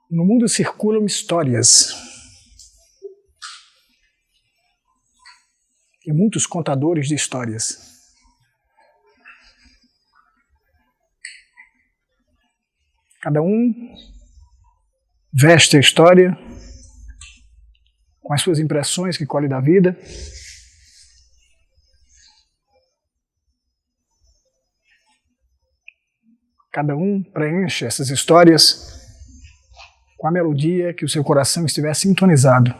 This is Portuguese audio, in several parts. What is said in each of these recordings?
No mundo circulam histórias. E muitos contadores de histórias. Cada um veste a história com as suas impressões que colhe da vida. Cada um preenche essas histórias com a melodia que o seu coração estiver sintonizado.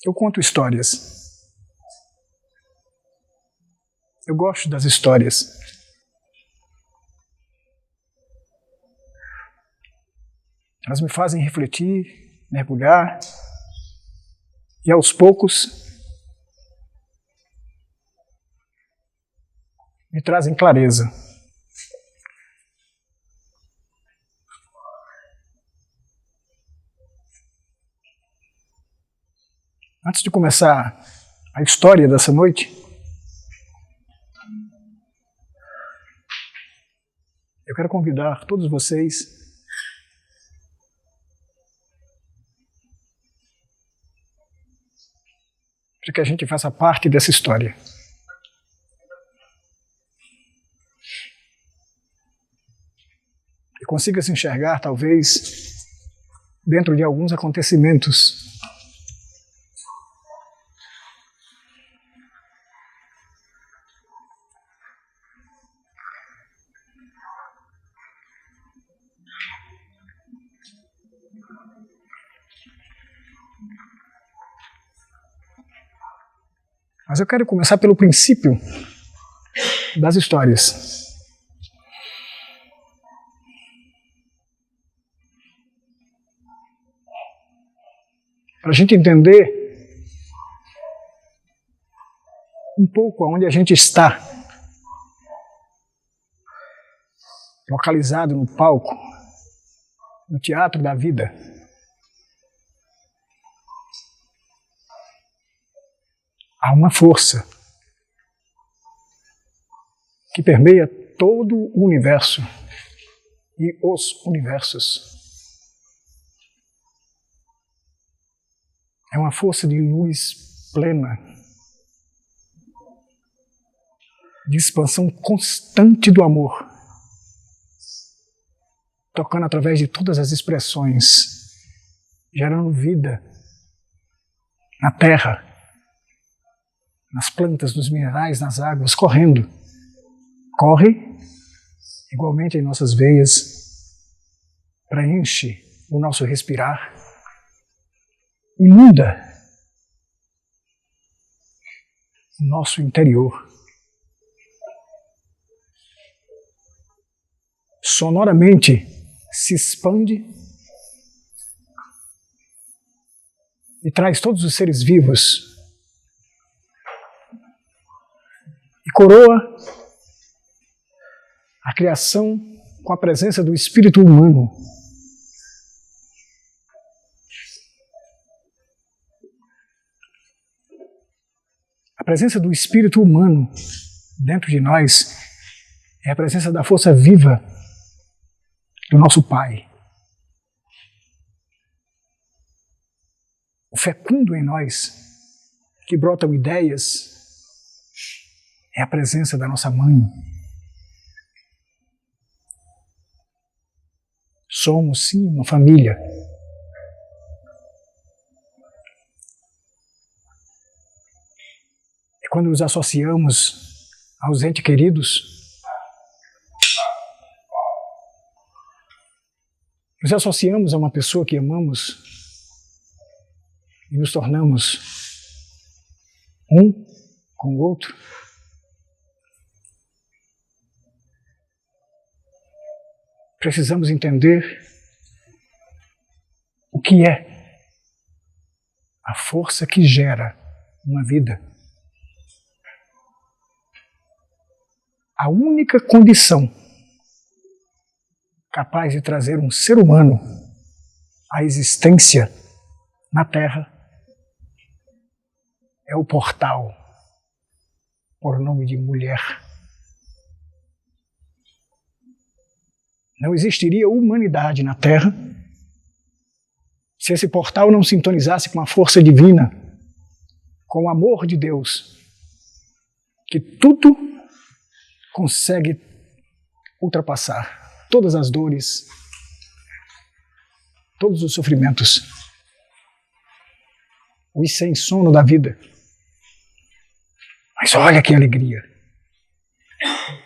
Eu conto histórias. Eu gosto das histórias. Elas me fazem refletir, mergulhar e aos poucos me trazem clareza. Antes de começar a história dessa noite, eu quero convidar todos vocês para que a gente faça parte dessa história. E consiga se enxergar, talvez, dentro de alguns acontecimentos. Mas eu quero começar pelo princípio das histórias. Para a gente entender um pouco aonde a gente está, localizado no palco, no teatro da vida. Há uma força que permeia todo o universo e os universos. É uma força de luz plena, de expansão constante do amor, tocando através de todas as expressões, gerando vida na terra, nas plantas, nos minerais, nas águas, correndo. Corre igualmente em nossas veias, preenche o nosso respirar, inunda o nosso interior. Sonoramente se expande e traz todos os seres vivos e coroa a criação com a presença do espírito humano. A presença do espírito humano dentro de nós é a presença da força viva do nosso Pai. O fecundo em nós, que brotam ideias, é a presença da nossa Mãe. Somos, sim, uma família. E quando nos associamos aos entes queridos, nos associamos a uma pessoa que amamos e nos tornamos um com o outro. Precisamos entender o que é a força que gera uma vida. A única condição capaz de trazer um ser humano à existência na Terra é o portal por nome de mulher. Não existiria humanidade na Terra se esse portal não sintonizasse com a força divina, com o amor de Deus, que tudo consegue ultrapassar, todas as dores, todos os sofrimentos, os sem sono da vida. Mas olha que alegria!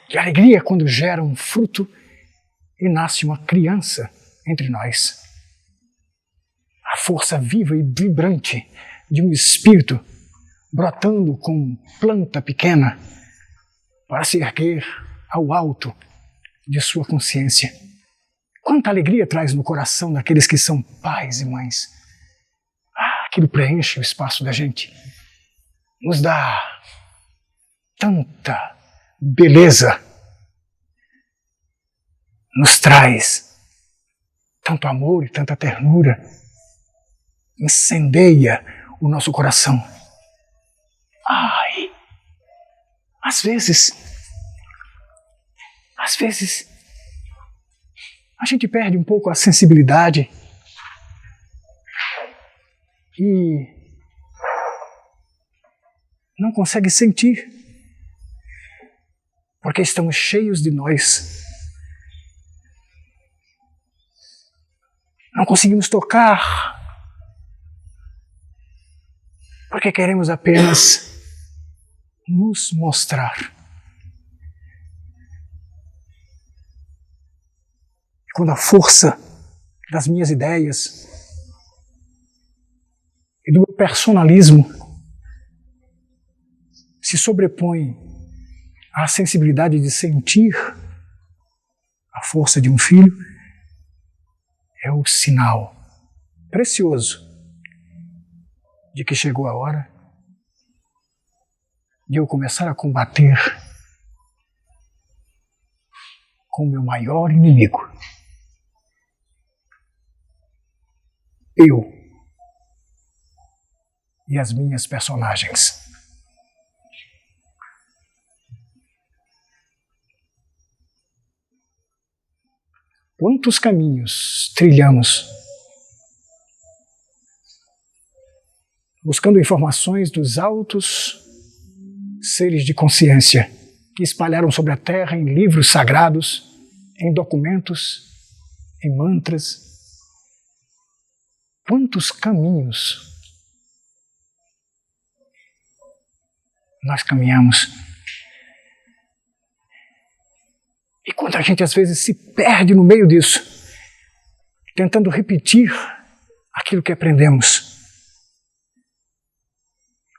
Que alegria quando gera um fruto e nasce uma criança entre nós. A força viva e vibrante de um espírito brotando com planta pequena para se erguer ao alto de sua consciência. Quanta alegria traz no coração daqueles que são pais e mães. Aquilo preenche o espaço da gente. Nos dá tanta beleza. Nos traz tanto amor e tanta ternura. Incendeia o nosso coração. Às vezes, a gente perde um pouco a sensibilidade e não consegue sentir, porque estamos cheios de nós. Não conseguimos tocar, porque queremos apenas nos mostrar. Quando a força das minhas ideias e do meu personalismo se sobrepõe à sensibilidade de sentir a força de um filho, é o sinal precioso de que chegou a hora de eu começar a combater com o meu maior inimigo. Eu e as minhas personagens. Quantos caminhos trilhamos buscando informações dos altos seres de consciência que espalharam sobre a Terra em livros sagrados, em documentos, em mantras. Quantos caminhos nós caminhamos. E quanta gente às vezes se perde no meio disso, tentando repetir aquilo que aprendemos,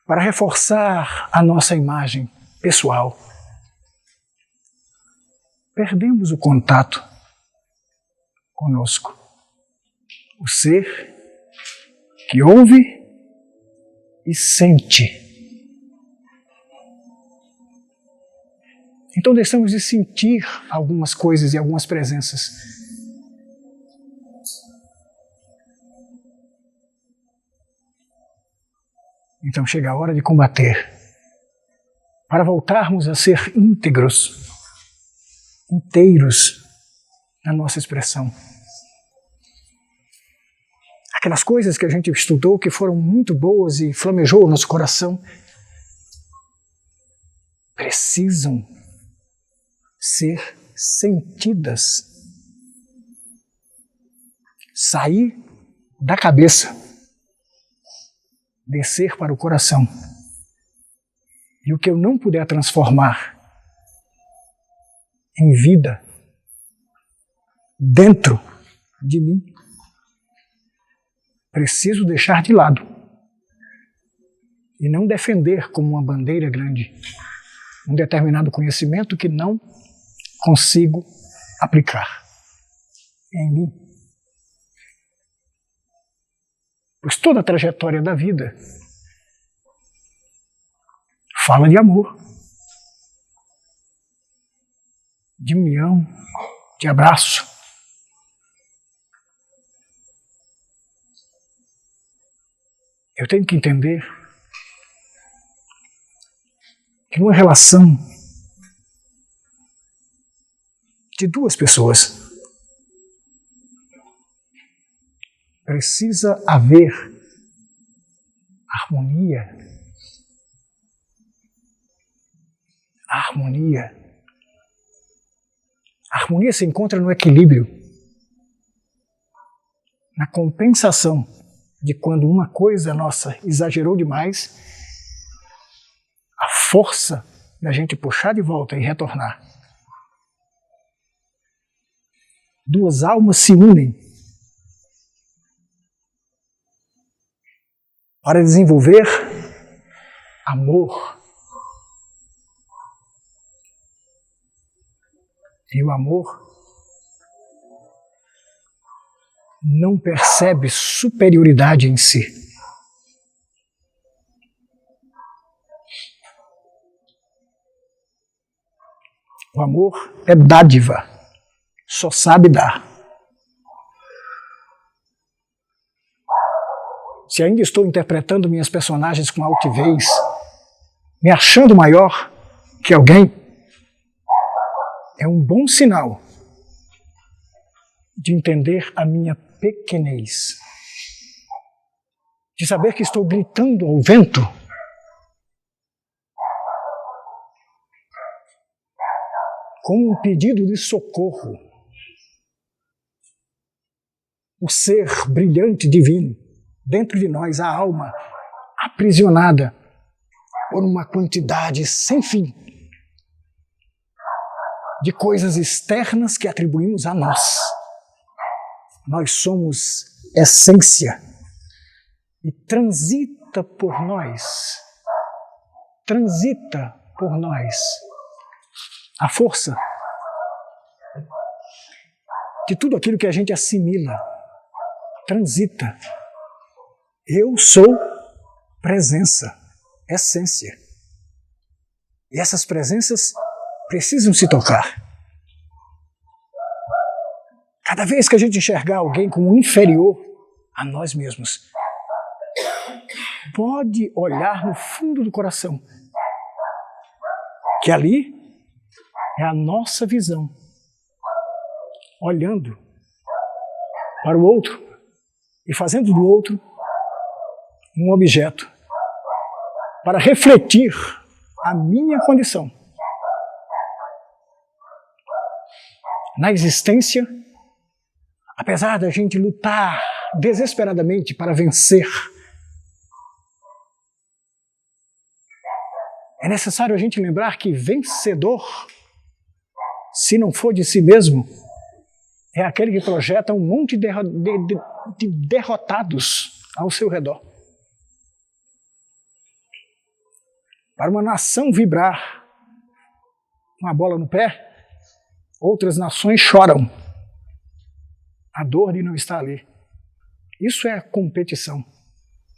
para reforçar a nossa imagem pessoal. Perdemos o contato conosco. O ser que ouve e sente. Então deixamos de sentir algumas coisas e algumas presenças. Então chega a hora de combater, para voltarmos a ser íntegros, inteiros na nossa expressão. Aquelas coisas que a gente estudou que foram muito boas e flamejou o nosso coração, precisam ser sentidas, sair da cabeça, descer para o coração. E o que eu não puder transformar em vida dentro de mim, preciso deixar de lado e não defender como uma bandeira grande um determinado conhecimento que não consigo aplicar em mim. Pois toda a trajetória da vida fala de amor, de união, de abraço. Eu tenho que entender que numa relação de duas pessoas precisa haver harmonia. Harmonia. A harmonia se encontra no equilíbrio, na compensação de quando uma coisa nossa exagerou demais, a força da gente puxar de volta e retornar. Duas almas se unem para desenvolver amor. E o amor não percebe superioridade em si. O amor é dádiva, só sabe dar. Se ainda estou interpretando minhas personagens com altivez, me achando maior que alguém, é um bom sinal de entender a minha pequenez, de saber que estou gritando ao vento, como um pedido de socorro. O ser brilhante divino dentro de nós, a alma aprisionada por uma quantidade sem fim de coisas externas que atribuímos a nós. Nós somos essência e transita por nós. Transita por nós a força de tudo aquilo que a gente assimila. Transita. Eu sou presença, essência. E essas presenças precisam se tocar. Cada vez que a gente enxergar alguém como inferior a nós mesmos, pode olhar no fundo do coração que ali é a nossa visão, olhando para o outro e fazendo do outro um objeto para refletir a minha condição na existência. Apesar da gente lutar desesperadamente para vencer, é necessário a gente lembrar que vencedor, se não for de si mesmo, é aquele que projeta um monte de derrotados ao seu redor. Para uma nação vibrar com a bola no pé, outras nações choram a dor de não estar ali. Isso é a competição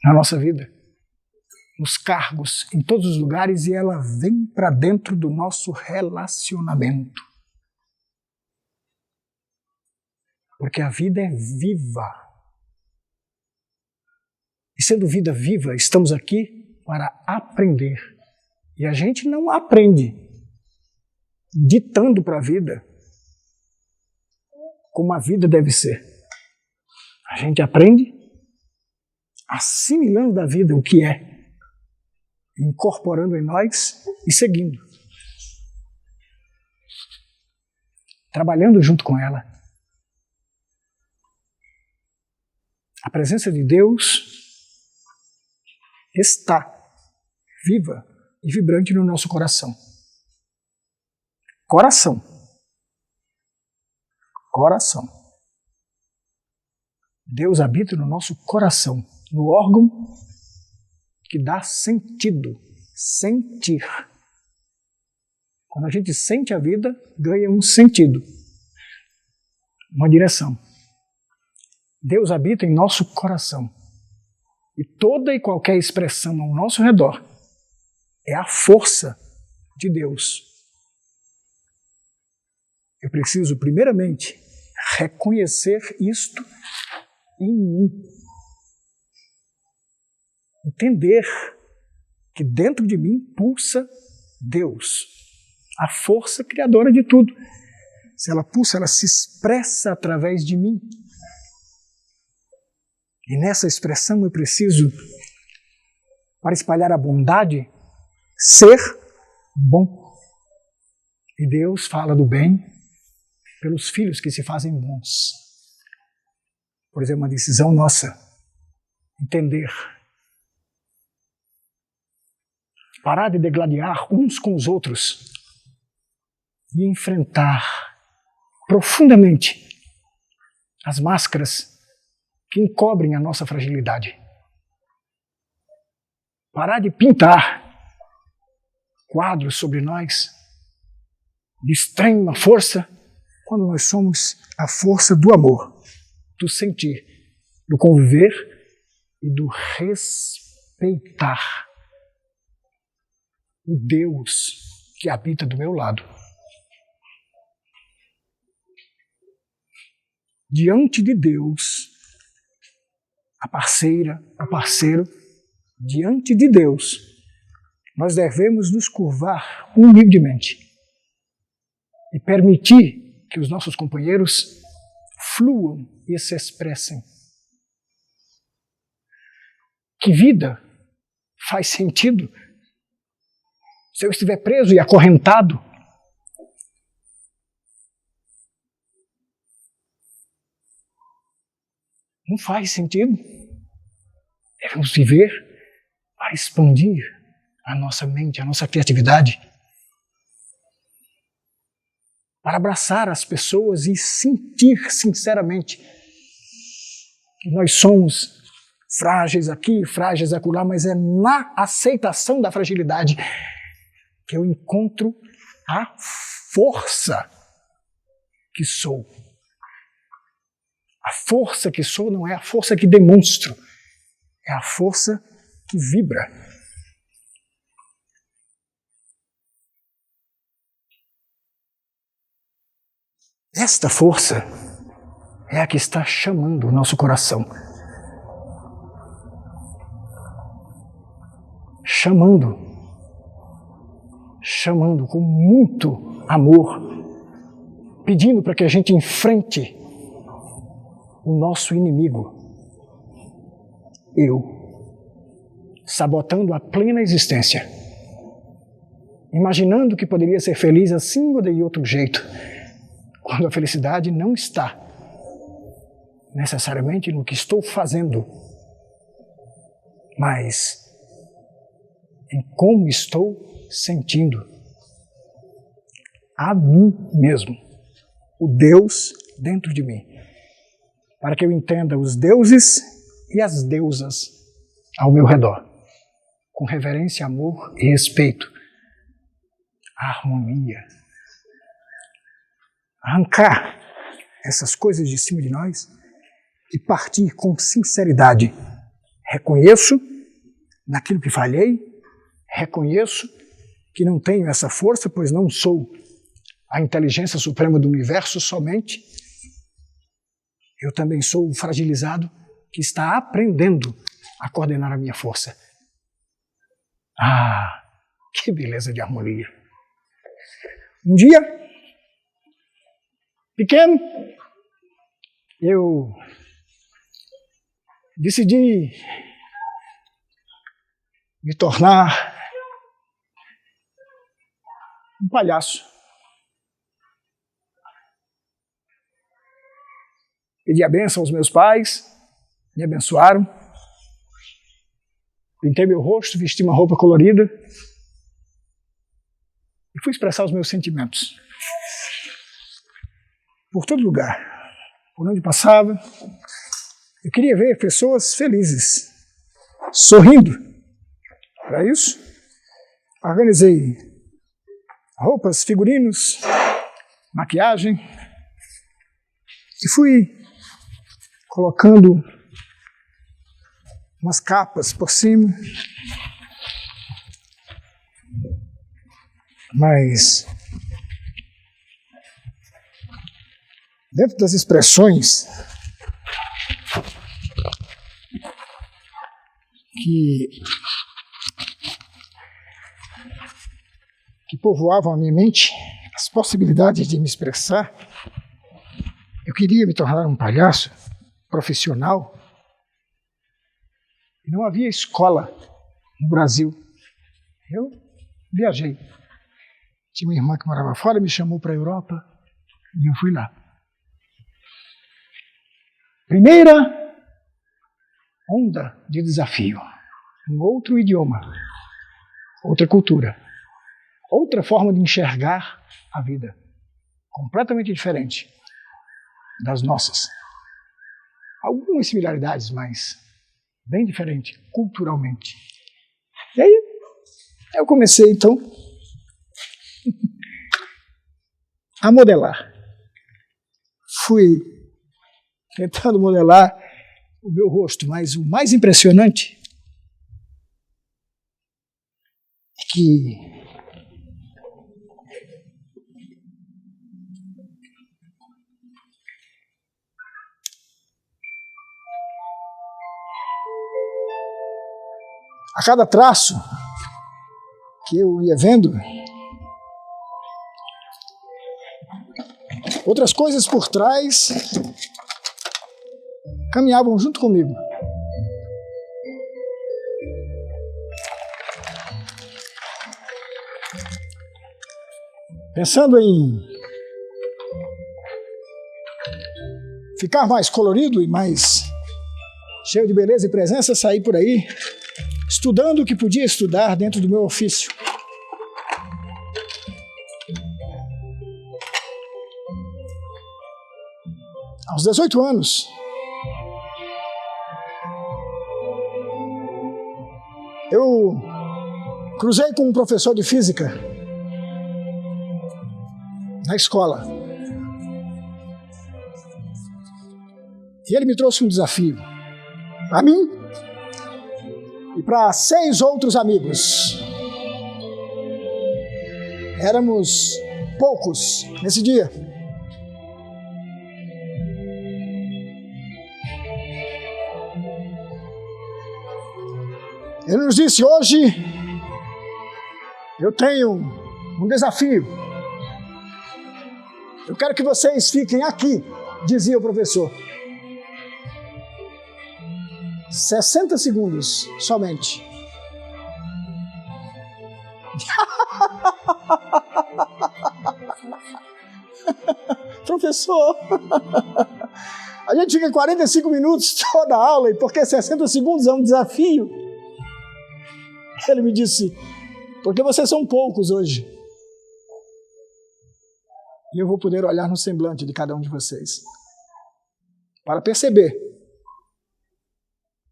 na nossa vida, nos cargos, em todos os lugares, e ela vem para dentro do nosso relacionamento. Porque a vida é viva. E sendo vida viva, estamos aqui para aprender. E a gente não aprende ditando para a vida como a vida deve ser. A gente aprende assimilando da vida o que é, incorporando em nós e seguindo. Trabalhando junto com ela. A presença de Deus está viva e vibrante no nosso coração. Coração. Coração. Deus habita no nosso coração, no órgão que dá sentido, sentir. Quando a gente sente a vida, ganha um sentido, uma direção. Deus habita em nosso coração. E toda e qualquer expressão ao nosso redor é a força de Deus. Eu preciso, primeiramente, reconhecer isto em mim. Entender que dentro de mim pulsa Deus, a força criadora de tudo. Se ela pulsa, ela se expressa através de mim. E nessa expressão eu preciso, para espalhar a bondade, ser bom. E Deus fala do bem pelos filhos que se fazem bons. Por exemplo, uma decisão nossa, entender. Parar de degladiar uns com os outros e enfrentar profundamente as máscaras que encobrem a nossa fragilidade. Parar de pintar quadros sobre nós de extrema força, quando nós somos a força do amor, do sentir, do conviver e do respeitar o Deus que habita do meu lado. Diante de Deus, a parceira, o parceiro, diante de Deus, nós devemos nos curvar humildemente e permitir que os nossos companheiros fluam e se expressem. Que vida faz sentido se eu estiver preso e acorrentado? Não faz sentido. Devemos viver para expandir a nossa mente, a nossa criatividade, para abraçar as pessoas e sentir sinceramente que nós somos frágeis aqui, frágeis acolá, mas é na aceitação da fragilidade que eu encontro a força que sou. A força que sou não é a força que demonstro, é a força que vibra. Esta força é a que está chamando o nosso coração. Chamando com muito amor, pedindo para que a gente enfrente o nosso inimigo, eu, sabotando a plena existência, imaginando que poderia ser feliz assim ou de outro jeito, quando a felicidade não está necessariamente no que estou fazendo, mas em como estou sentindo a mim mesmo, o Deus dentro de mim, para que eu entenda os deuses e as deusas ao meu redor, com reverência, amor e respeito, harmonia. Arrancar essas coisas de cima de nós e partir com sinceridade. Reconheço naquilo que falhei, reconheço que não tenho essa força, pois não sou a inteligência suprema do universo somente. Eu também sou o fragilizado que está aprendendo a coordenar a minha força. Ah, que beleza de harmonia. Um dia, pequeno, eu decidi me tornar um palhaço. Pedi a bênção aos meus pais, me abençoaram. Pintei meu rosto, vesti uma roupa colorida e fui expressar os meus sentimentos. Por todo lugar, por onde passava, eu queria ver pessoas felizes, sorrindo. Para isso, organizei roupas, figurinos, maquiagem e fui colocando umas capas por cima. Mas dentro das expressões que povoavam a minha mente, as possibilidades de me expressar. Eu queria me tornar um palhaço profissional. E não havia escola no Brasil. Eu viajei. Tinha uma irmã que morava fora, me chamou para a Europa e eu fui lá. Primeira onda de desafio. Um outro idioma, outra cultura, outra forma de enxergar a vida, completamente diferente das nossas. Algumas similaridades, mas bem diferente culturalmente. E aí eu comecei então a modelar. Fui tentando modelar o meu rosto, mas o mais impressionante é que a cada traço que eu ia vendo, outras coisas por trás caminhavam junto comigo. Pensando em ficar mais colorido e mais cheio de beleza e presença, saí por aí estudando o que podia estudar dentro do meu ofício. Aos 18 anos, eu cruzei com um professor de física na escola. E ele me trouxe um desafio. A mim e para 6 outros amigos. Éramos poucos nesse dia. Ele nos disse: hoje eu tenho um desafio. Eu quero que vocês fiquem aqui, dizia o professor. 60 segundos somente. Professor, a gente fica 45 minutos toda a aula, e porque 60 segundos é um desafio? Ele me disse: porque vocês são poucos hoje. E eu vou poder olhar no semblante de cada um de vocês para perceber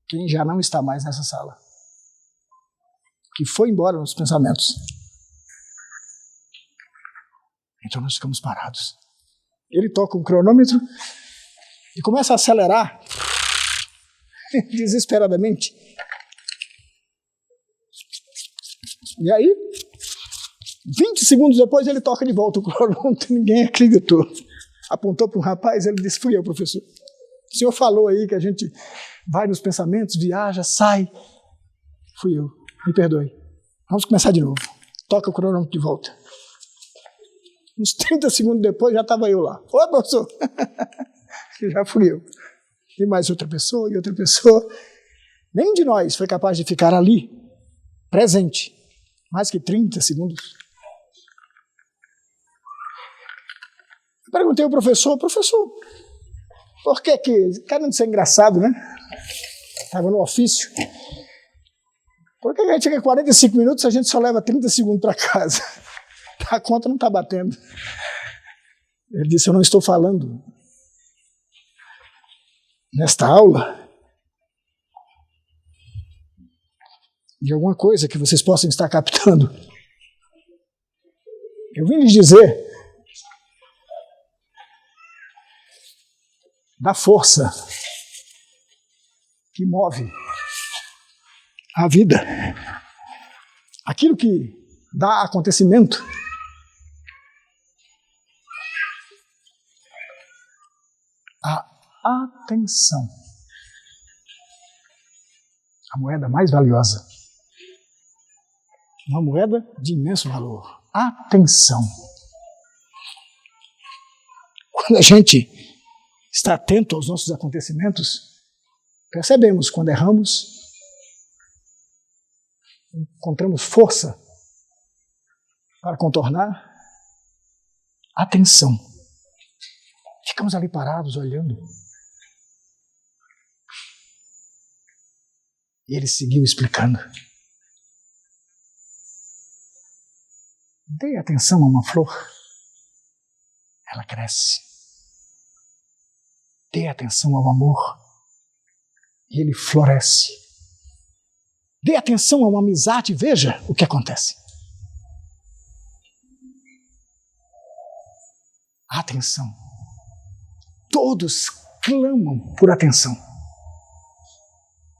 quem já não está mais nessa sala, que foi embora nos pensamentos. Então nós ficamos parados. Ele toca um cronômetro e começa a acelerar desesperadamente. E aí, 20 segundos depois, ele toca de volta o cronômetro. Ninguém acreditou. Apontou para um rapaz, ele disse: fui eu, professor. O senhor falou aí que a gente vai nos pensamentos, viaja, sai. Fui eu, me perdoe. Vamos começar de novo. Toca o cronômetro de volta. Uns 30 segundos depois, já estava eu lá. Ô, professor! Já fui eu. E mais outra pessoa, e outra pessoa. Nenhum de nós foi capaz de ficar ali, presente, mais que 30 segundos. Eu perguntei ao professor: por que querendo ser engraçado, né? Estava no ofício. Por que a gente chega 45 minutos e a gente só leva 30 segundos para casa? A conta não está batendo. Ele disse: eu não estou falando nesta aula de alguma coisa que vocês possam estar captando. Eu vim lhes dizer da força que move a vida. Aquilo que dá acontecimento. A atenção. A moeda mais valiosa. Uma moeda de imenso valor. atenção. Quando a gente está atento aos nossos acontecimentos, percebemos quando erramos, encontramos força para contornar. Atenção. Ficamos ali parados, olhando. E ele seguiu explicando. Dê atenção a uma flor. Ela cresce. Dê atenção ao amor. E ele floresce. Dê atenção a uma amizade e veja o que acontece. Atenção. Todos clamam por atenção.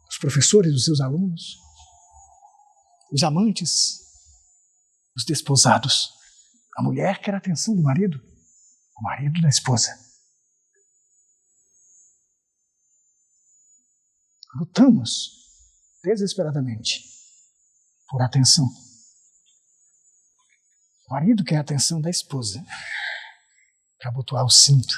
Os professores dos seus alunos, os amantes, os desposados. A mulher quer a atenção do marido, o marido da esposa. Lutamos desesperadamente por atenção. O marido quer a atenção da esposa para abotoar o cinto.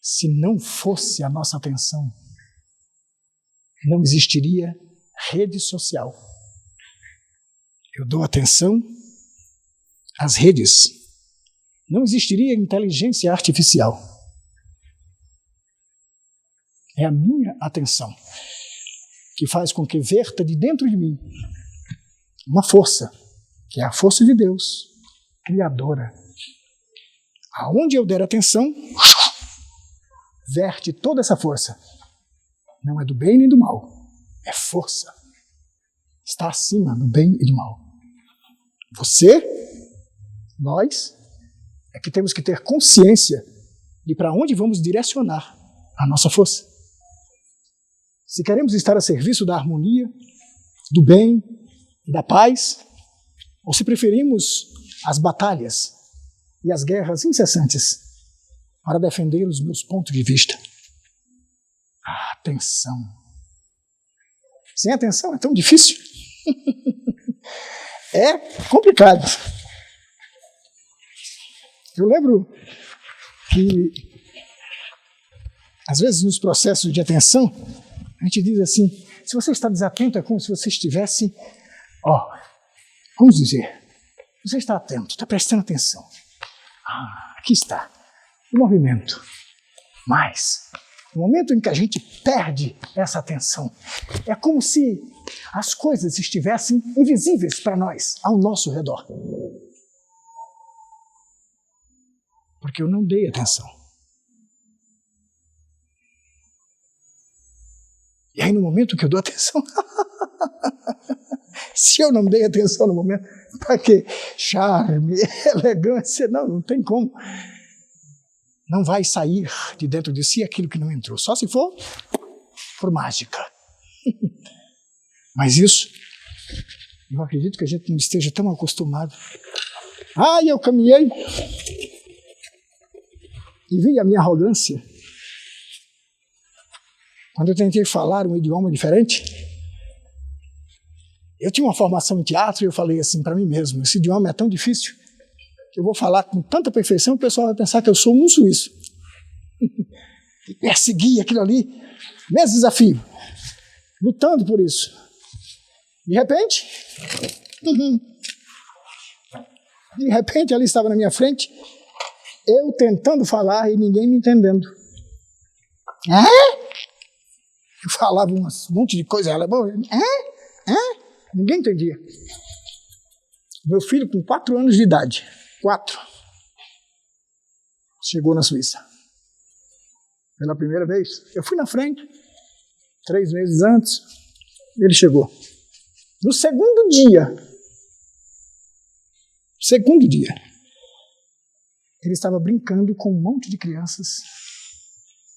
Se não fosse a nossa atenção, não existiria rede social. Eu dou atenção às redes. Não existiria inteligência artificial. É a minha atenção que faz com que verta de dentro de mim uma força, que é a força de Deus, criadora. Aonde eu der atenção, verte toda essa força. Não é do bem nem do mal, é força. Está acima do bem e do mal. Você, nós, é que temos que ter consciência de para onde vamos direcionar a nossa força. Se queremos estar a serviço da harmonia, do bem e da paz, ou se preferimos as batalhas e as guerras incessantes para defender os meus pontos de vista. Atenção. Sem atenção é tão difícil. É complicado. Eu lembro que, às vezes, nos processos de atenção, a gente diz assim, se você está desatento, é como se você estivesse, vamos dizer, você está atento, está prestando atenção. Aqui está, o movimento. Mas, no momento em que a gente perde essa atenção, é como se as coisas estivessem invisíveis para nós, ao nosso redor. Porque eu não dei atenção. E aí no momento que eu dou atenção, se eu não dei atenção no momento, para que charme, elegância, não tem como. Não vai sair de dentro de si aquilo que não entrou, só se for por mágica. Mas isso, eu acredito que a gente não esteja tão acostumado. Eu caminhei e vi a minha arrogância. Quando eu tentei falar um idioma diferente, eu tinha uma formação em teatro e eu falei assim para mim mesmo, esse idioma é tão difícil que eu vou falar com tanta perfeição, o pessoal vai pensar que eu sou um suíço. E persegui aquilo ali, mesmo desafio, lutando por isso. De repente, ali estava na minha frente, eu tentando falar e ninguém me entendendo. Eu falava um monte de coisa alemã. Ninguém entendia. Meu filho, com 4 anos de idade, 4, chegou na Suíça. Pela primeira vez. Eu fui na frente, 3 meses antes, ele chegou. No segundo dia, ele estava brincando com um monte de crianças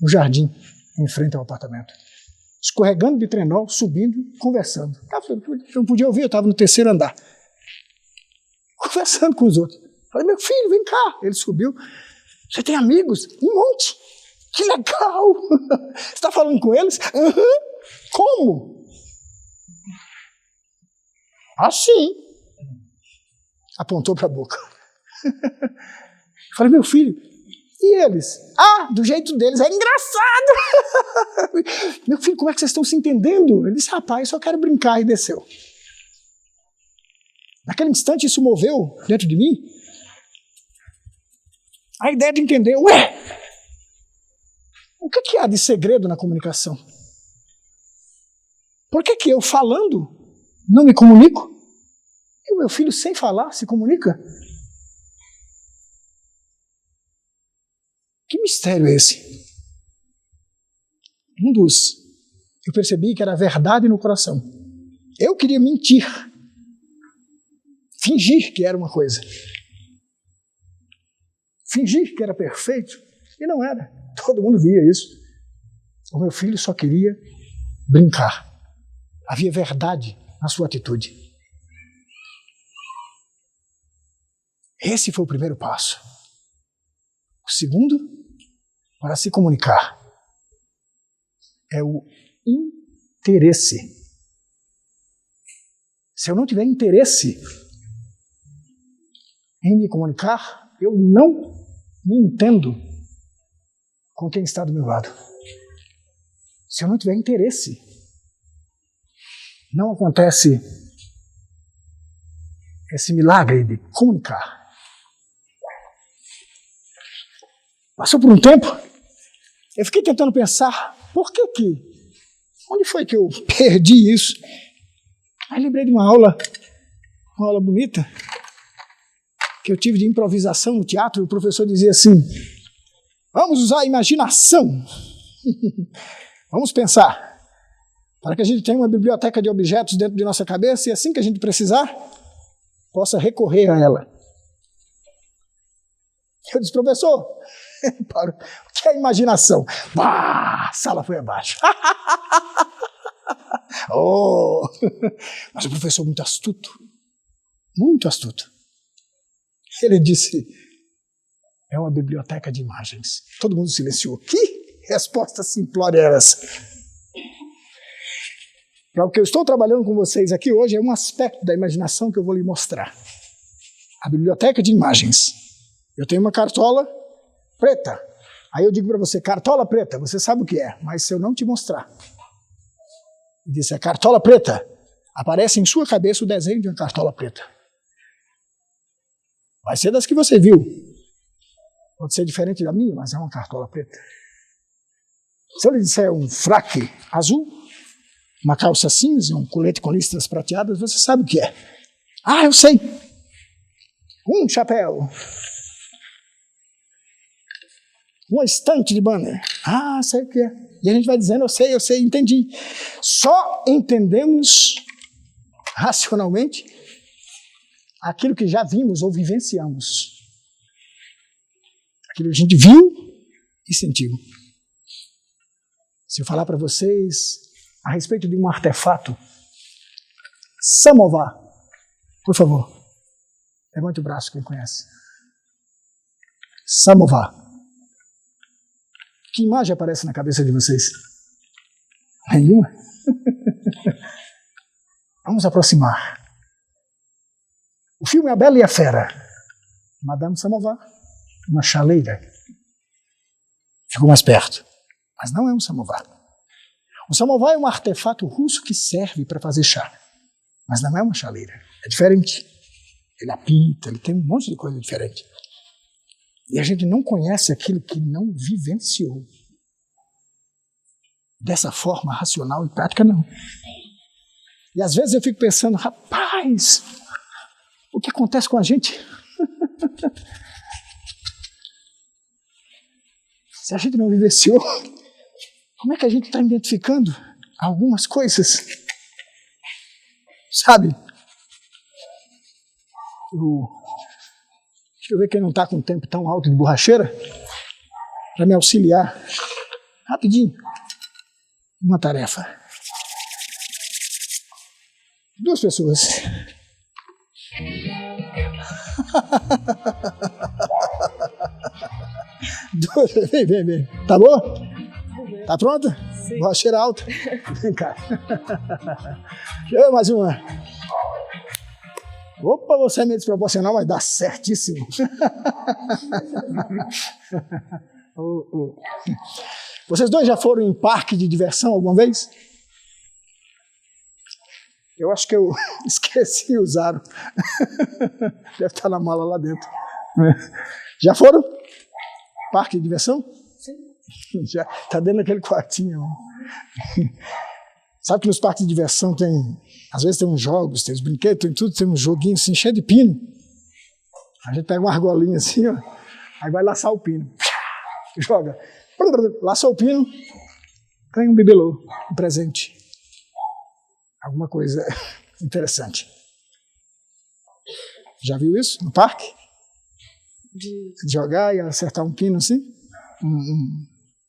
no jardim, em frente ao apartamento. Escorregando de trenó, subindo, conversando. Eu não podia ouvir, eu estava no 3º andar. Conversando com os outros. Falei, meu filho, vem cá. Ele subiu. Você tem amigos? Um monte. Que legal. Você está falando com eles? Como? Assim. Apontou para a boca. Falei, meu filho, e eles? Ah, do jeito deles, é engraçado. Meu filho, como é que vocês estão se entendendo? Ele disse, rapaz, só quero brincar, e desceu. Naquele instante isso moveu dentro de mim a ideia de entender, ué, o que há de segredo na comunicação? Por que eu falando não me comunico? E o meu filho sem falar se comunica? Que mistério é esse? Um dos, eu percebi que era verdade no coração. Eu queria mentir, fingir que era uma coisa, fingir que era perfeito, e não era. Todo mundo via isso. O meu filho só queria brincar. Havia verdade na sua atitude. Esse foi o primeiro passo. O segundo, para se comunicar, é o interesse. Se eu não tiver interesse em me comunicar, eu não me entendo com quem está do meu lado. Se eu não tiver interesse, não acontece esse milagre de comunicar. Passou por um tempo, eu fiquei tentando pensar, onde foi que eu perdi isso? Aí lembrei de uma aula bonita, que eu tive de improvisação no teatro, e o professor dizia assim, vamos usar a imaginação, vamos pensar, para que a gente tenha uma biblioteca de objetos dentro de nossa cabeça, e assim que a gente precisar, possa recorrer a ela. Eu disse, professor, o que é imaginação? A sala foi abaixo. Oh! Mas o professor muito astuto. Ele disse, é uma biblioteca de imagens. Todo mundo silenciou. Que resposta simplória era essa? Para o que eu estou trabalhando com vocês aqui hoje é um aspecto da imaginação que eu vou lhe mostrar. A biblioteca de imagens. Eu tenho uma cartola preta. Aí eu digo para você, cartola preta, você sabe o que é, mas se eu não te mostrar. E disse, a cartola preta, aparece em sua cabeça o desenho de uma cartola preta. Vai ser das que você viu. Pode ser diferente da minha, mas é uma cartola preta. Se eu lhe disser um fraque azul, uma calça cinza, um colete com listras prateadas, você sabe o que é. Ah, eu sei. Um chapéu. Uma estante de banner. Ah, sei o que é. E a gente vai dizendo, eu sei, entendi. Só entendemos racionalmente aquilo que já vimos ou vivenciamos. Aquilo que a gente viu e sentiu. Se eu falar para vocês a respeito de um artefato, samovar, por favor, levante o braço quem conhece. Samovar. Que imagem aparece na cabeça de vocês? Nenhuma? Vamos aproximar. O filme A Bela e a Fera. Madame Samovar, uma chaleira. Ficou mais perto. Mas não é um samovar. O samovar é um artefato russo que serve para fazer chá. Mas não é uma chaleira. É diferente. Ele apita, ele tem um monte de coisa diferente. E a gente não conhece aquilo que não vivenciou. Dessa forma racional e prática, não. E às vezes eu fico pensando, rapaz, o que acontece com a gente? Se a gente não vivenciou, como é que a gente está identificando algumas coisas? Sabe? Deixa eu ver quem não está com um tempo tão alto de borracheira para me auxiliar. Rapidinho. Uma tarefa. 2 pessoas. Vem. Tá boa? Tá pronta? Borracheira alta. Vem cá. Deixa eu ver mais uma. Opa, você é meio desproporcional, mas dá certíssimo. Vocês dois já foram em parque de diversão alguma vez? Eu acho que eu esqueci e usaram. Deve estar na mala lá dentro. Já foram? Parque de diversão? Sim. Já está dentro daquele quartinho. Sabe que nos parques de diversão tem, às vezes tem uns jogos, tem uns brinquedos, tem tudo, tem um joguinho assim, cheio de pino. A gente pega uma argolinha assim, ó, aí vai laçar o pino. Joga. Laçou o pino, ganha um bibelô, um presente. Alguma coisa interessante. Já viu isso no parque? De jogar e acertar um pino assim?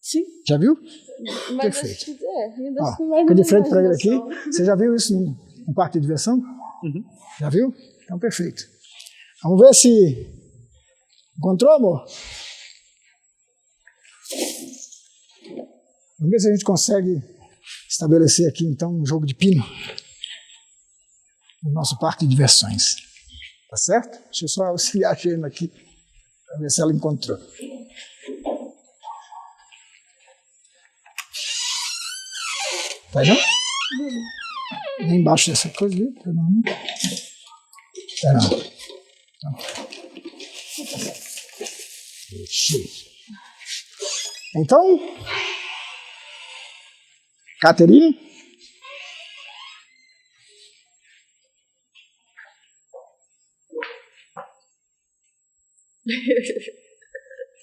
Sim. Já viu? Mas perfeito. Fica de frente para ele aqui. Você já viu isso no parque de diversão? Uhum. Já viu? Então, perfeito. Vamos ver se... Encontrou, amor? Vamos ver se a gente consegue estabelecer aqui, então, um jogo de pino no nosso parque de diversões. Tá certo? Deixa eu só auxiliar a Sheila aqui para ver se ela encontrou. Tá aí, não? Nem embaixo dessa coisa ali? Não. Então, Caterine,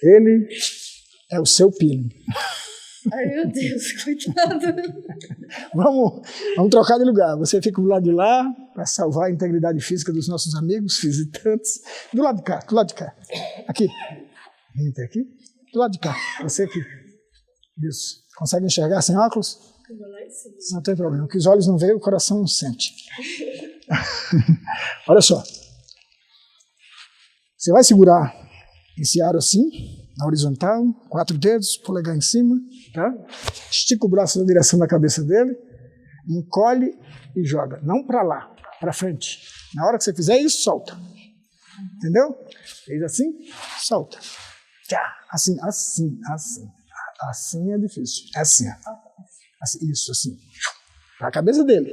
ele é o seu pino. Ai, meu Deus, coitado. Vamos trocar de lugar. Você fica do lado de lá para salvar a integridade física dos nossos amigos, visitantes. Do lado de cá, do lado de cá. Aqui. Vem até aqui. Do lado de cá. Você aqui. Isso. Consegue enxergar sem óculos? Não tem problema. O que os olhos não veem, o coração não sente. Olha só. Você vai segurar esse aro assim, na horizontal, 4 dedos, polegar em cima, tá? Estica o braço na direção da cabeça dele, encolhe e joga. Não para lá, para frente. Na hora que você fizer isso, solta. Entendeu? Fez assim, solta. Assim, assim, assim. Assim é difícil. É assim, ó. Assim, isso, assim. Para a cabeça dele.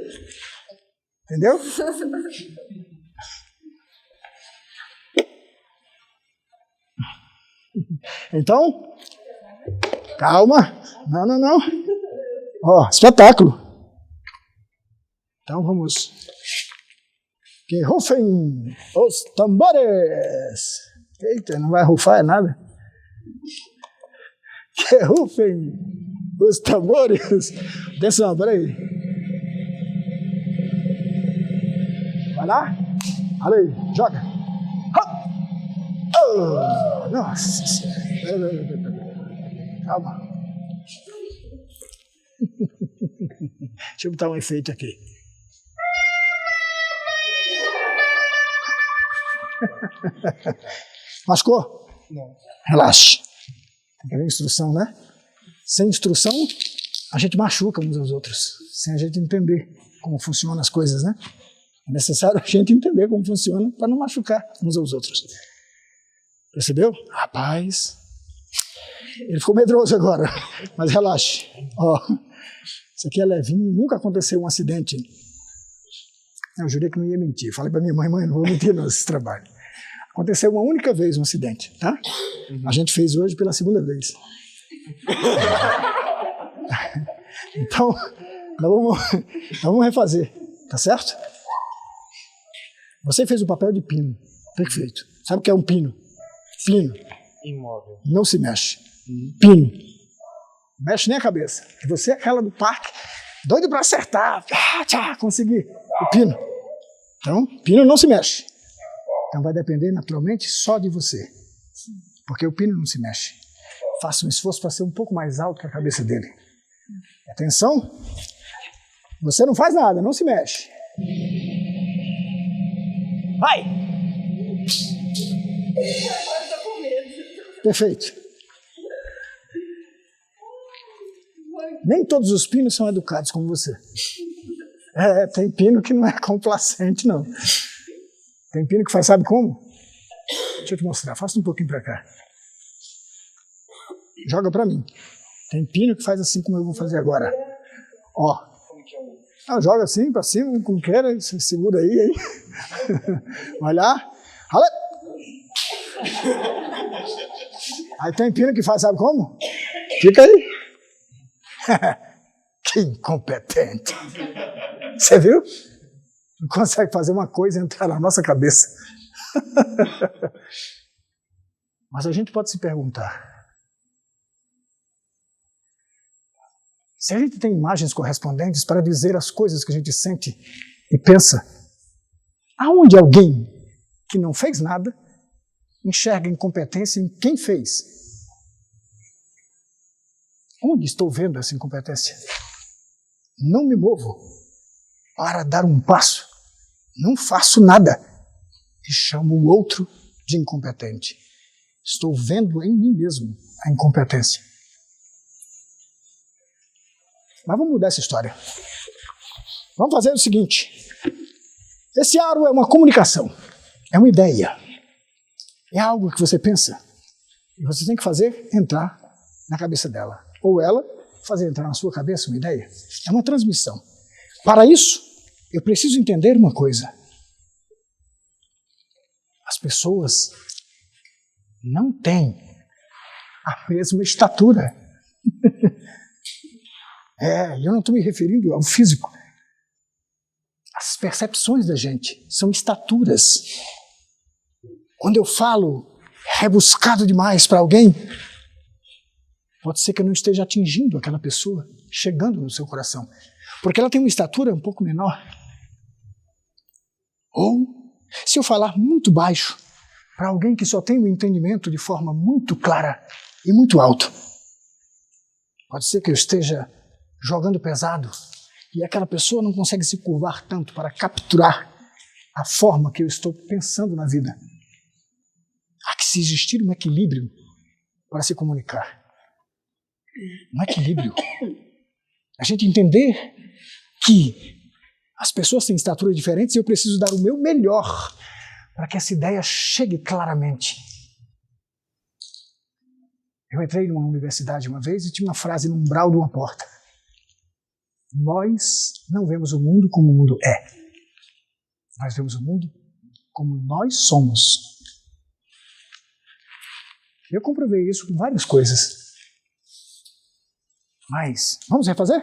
Entendeu? Então, calma. Não. Ó, espetáculo. Então vamos. Que rufem os tambores. Eita, não vai rufar é nada. Que rufem os tambores. Atenção, peraí. Vai lá. Olha aí, joga. Oh, nossa Senhora. Calma. Deixa eu botar um efeito aqui. Machucou? Não. Relaxe. Tem que haver instrução, né? Sem instrução, a gente machuca uns aos outros. Sem a gente entender como funcionam as coisas, né? É necessário a gente entender como funciona para não machucar uns aos outros. Percebeu? Rapaz, ele ficou medroso agora, mas relaxe. Ó, isso aqui é levinho, nunca aconteceu um acidente. Eu jurei que não ia mentir. Falei para minha mãe, não vou mentir nesse trabalho. Aconteceu uma única vez um acidente, tá? A gente fez hoje pela segunda vez. Então, nós vamos refazer, tá certo? Você fez o papel de pino, perfeito. Sabe o que é um pino? Pino. Imóvel. Não se mexe. Pino. Mexe nem a cabeça. Você é aquela do parque, doido para acertar. Conseguir o pino. Então, pino não se mexe. Então vai depender naturalmente só de você. Porque o pino não se mexe. Faça um esforço para ser um pouco mais alto que a cabeça dele. Atenção. Você não faz nada, não se mexe. Vai! Perfeito. Nem todos os pinos são educados como você. Tem pino que não é complacente, não. Tem pino que faz, sabe como? Deixa eu te mostrar, faça um pouquinho para cá. Joga para mim. Tem pino que faz assim como eu vou fazer agora. Ó. Joga assim para cima, como queira, você segura aí. Vai lá. Aí tem pino que faz, sabe como? Fica aí. Que incompetente. Você viu? Não consegue fazer uma coisa e entrar na nossa cabeça. Mas a gente pode se perguntar, se a gente tem imagens correspondentes para dizer as coisas que a gente sente e pensa, aonde alguém que não fez nada enxerga incompetência em quem fez? Onde estou vendo essa incompetência? Não me movo para dar um passo. Não faço nada e chamo o outro de incompetente. Estou vendo em mim mesmo a incompetência. Mas vamos mudar essa história. Vamos fazer o seguinte. Esse aro é uma comunicação. É uma ideia. É algo que você pensa. E você tem que fazer entrar na cabeça dela. Ou ela fazer entrar na sua cabeça uma ideia. É uma transmissão. Para isso, eu preciso entender uma coisa. As pessoas não têm a mesma estatura. Eu não estou me referindo ao físico. As percepções da gente são estaturas. Quando eu falo rebuscado demais para alguém, pode ser que eu não esteja atingindo aquela pessoa, chegando no seu coração. Porque ela tem uma estatura um pouco menor. Ou, se eu falar muito baixo para alguém que só tem o entendimento de forma muito clara e muito alto, pode ser que eu esteja jogando pesado e aquela pessoa não consegue se curvar tanto para capturar a forma que eu estou pensando na vida. Há que se existir um equilíbrio para se comunicar. Um equilíbrio. A gente entender que as pessoas têm estaturas diferentes e eu preciso dar o meu melhor para que essa ideia chegue claramente. Eu entrei numa universidade uma vez e tinha uma frase no umbral de uma porta. Nós não vemos o mundo como o mundo é. Nós vemos o mundo como nós somos. Eu comprovei isso com várias coisas. Mas, vamos refazer?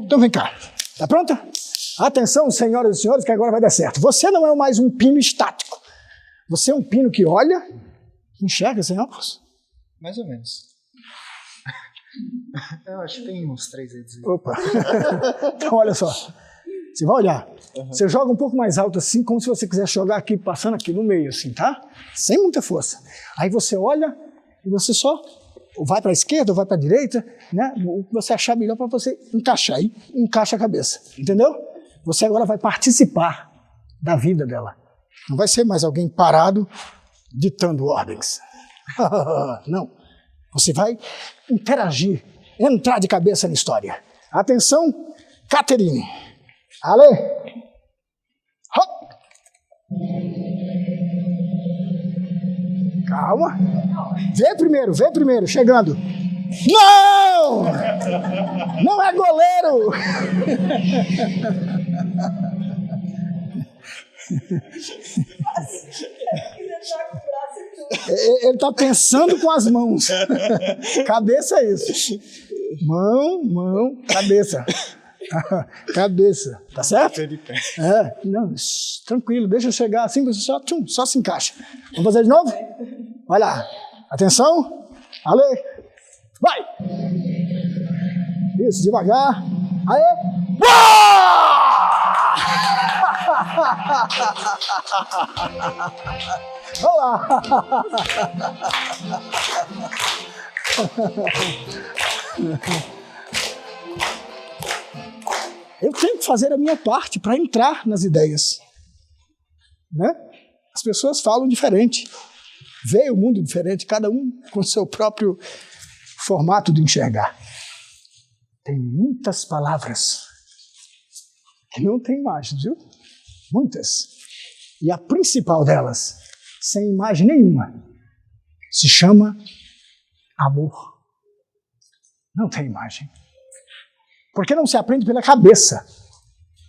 Então vem cá. Tá pronta? Atenção, senhoras e senhores, que agora vai dar certo. Você não é mais um pino estático. Você é um pino que olha, enxerga sem óculos? Mais ou menos. Eu acho que tem uns 3 dedos. Opa! Então olha só. Você vai olhar. Você joga um pouco mais alto assim, como se você quisesse jogar aqui, passando aqui no meio, assim, tá? Sem muita força. Aí você olha e você só vai para a esquerda ou vai para a direita, né? O que você achar melhor para você encaixar. Aí encaixa a cabeça. Entendeu? Você agora vai participar da vida dela. Não vai ser mais alguém parado ditando ordens. Não. Você vai interagir, entrar de cabeça na história. Atenção, Caterine. Ale. Hop. Calma. Vê primeiro, chegando. Não! Não é goleiro! Ele está pensando com as mãos. Cabeça é isso. Mão, cabeça. Cabeça, tá certo? Não, tranquilo, deixa eu chegar assim, você só se encaixa. Vamos fazer de novo? Vai lá. Atenção. Ale. Vai. Isso, devagar. Aê. Vamos lá. Eu tenho que fazer a minha parte para entrar nas ideias. Né? As pessoas falam diferente. Veem o mundo diferente, cada um com o seu próprio formato de enxergar. Tem muitas palavras que não tem imagens, viu? Muitas. E a principal delas, sem imagem nenhuma, se chama amor. Não tem imagem. Porque não se aprende pela cabeça.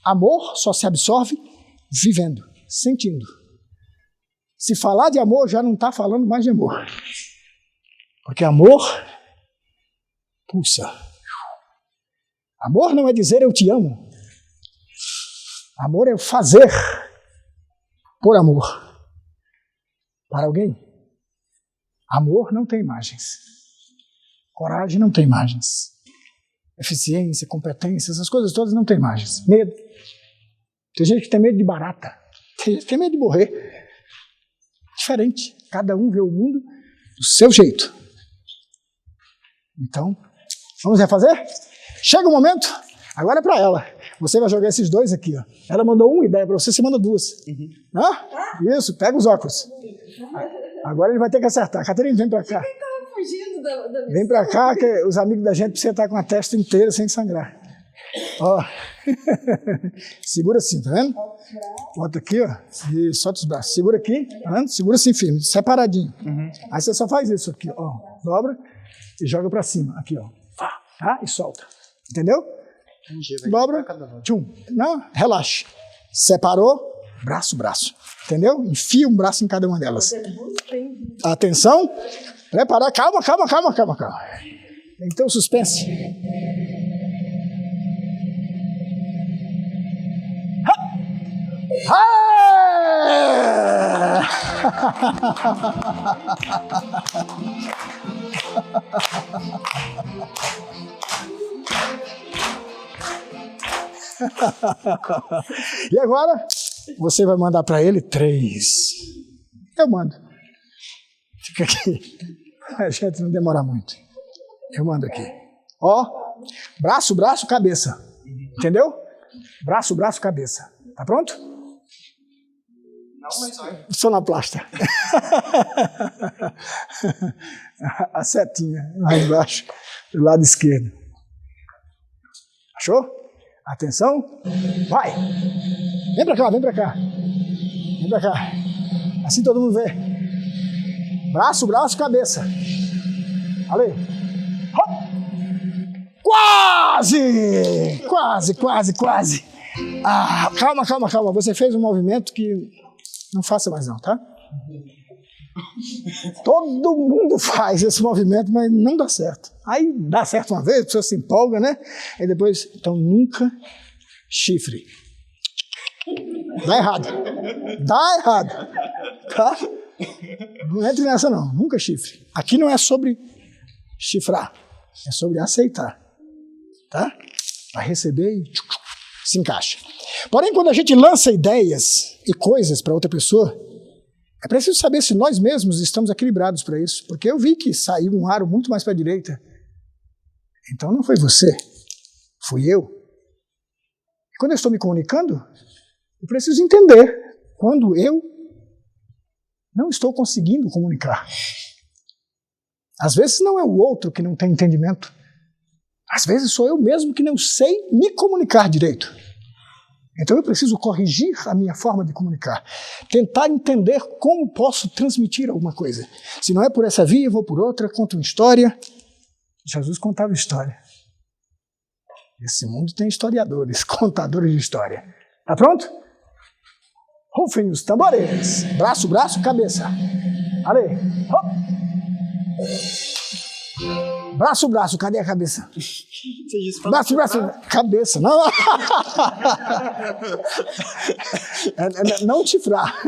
Amor só se absorve vivendo, sentindo. Se falar de amor, já não está falando mais de amor. Porque amor pulsa. Amor não é dizer eu te amo. Amor é fazer por amor. Para alguém. Amor não tem imagens. Coragem não tem imagens. Eficiência, competência, essas coisas todas não tem imagens. Medo. Tem gente que tem medo de barata. Tem gente que tem medo de morrer. Diferente. Cada um vê o mundo do seu jeito. Então, vamos refazer? Chega o momento, agora é para ela. Você vai jogar esses dois aqui. Ó. Ela mandou uma ideia para você, você manda duas. Isso, pega os óculos. Agora ele vai ter que acertar. Catarina, vem para cá. Vem para cá, que os amigos da gente precisam estar com a testa inteira sem sangrar. Ó. Segura assim, tá vendo? Bota aqui, ó. E solta os braços. Segura aqui, tá vendo? Segura assim firme, separadinho. Aí você só faz isso aqui, ó. Dobra e joga para cima. Aqui, ó. Tá? E solta. Entendeu? Dobra. Tchum. Não, relaxe. Separou, braço, braço. Entendeu? Enfia um braço em cada uma delas. Atenção. Preparar. Calma. Tem que ter um suspense. E agora, você vai mandar para ele 3. Eu mando. Fica aqui. A gente não demora muito. Eu mando aqui. Ó, braço, braço, cabeça. Entendeu? Braço, braço, cabeça. Tá pronto? Não, mas olha. Sonoplasta. A setinha lá embaixo, do lado esquerdo. Achou? Atenção. Vai. Vem pra cá, vem pra cá. Vem pra cá. Assim todo mundo vê. Braço, braço, cabeça. Ali. Quase! Quase. Ah, calma. Você fez um movimento que não faça mais não, tá? Todo mundo faz esse movimento, mas não dá certo. Aí dá certo uma vez, a pessoa se empolga, né? E depois, então nunca chifre. Dá errado. Tá? Não entre nessa não, nunca chifre. Aqui não é sobre chifrar, é sobre aceitar. Tá? Vai receber e se encaixa. Porém, quando a gente lança ideias e coisas para outra pessoa, é preciso saber se nós mesmos estamos equilibrados para isso. Porque eu vi que saiu um aro muito mais para a direita. Então não foi você, fui eu. E quando eu estou me comunicando, eu preciso entender quando eu não estou conseguindo comunicar. Às vezes não é o outro que não tem entendimento. Às vezes sou eu mesmo que não sei me comunicar direito. Então eu preciso corrigir a minha forma de comunicar. Tentar entender como posso transmitir alguma coisa. Se não é por essa via, eu vou por outra, conto uma história. Jesus contava história. Esse mundo tem historiadores, contadores de história. Tá pronto? Rufem os tambores. Braço, braço, cabeça. Ali. Hop. Braço, braço, cadê a cabeça? Você disse pra Braço, braço, cabeça. Não, não chifrar.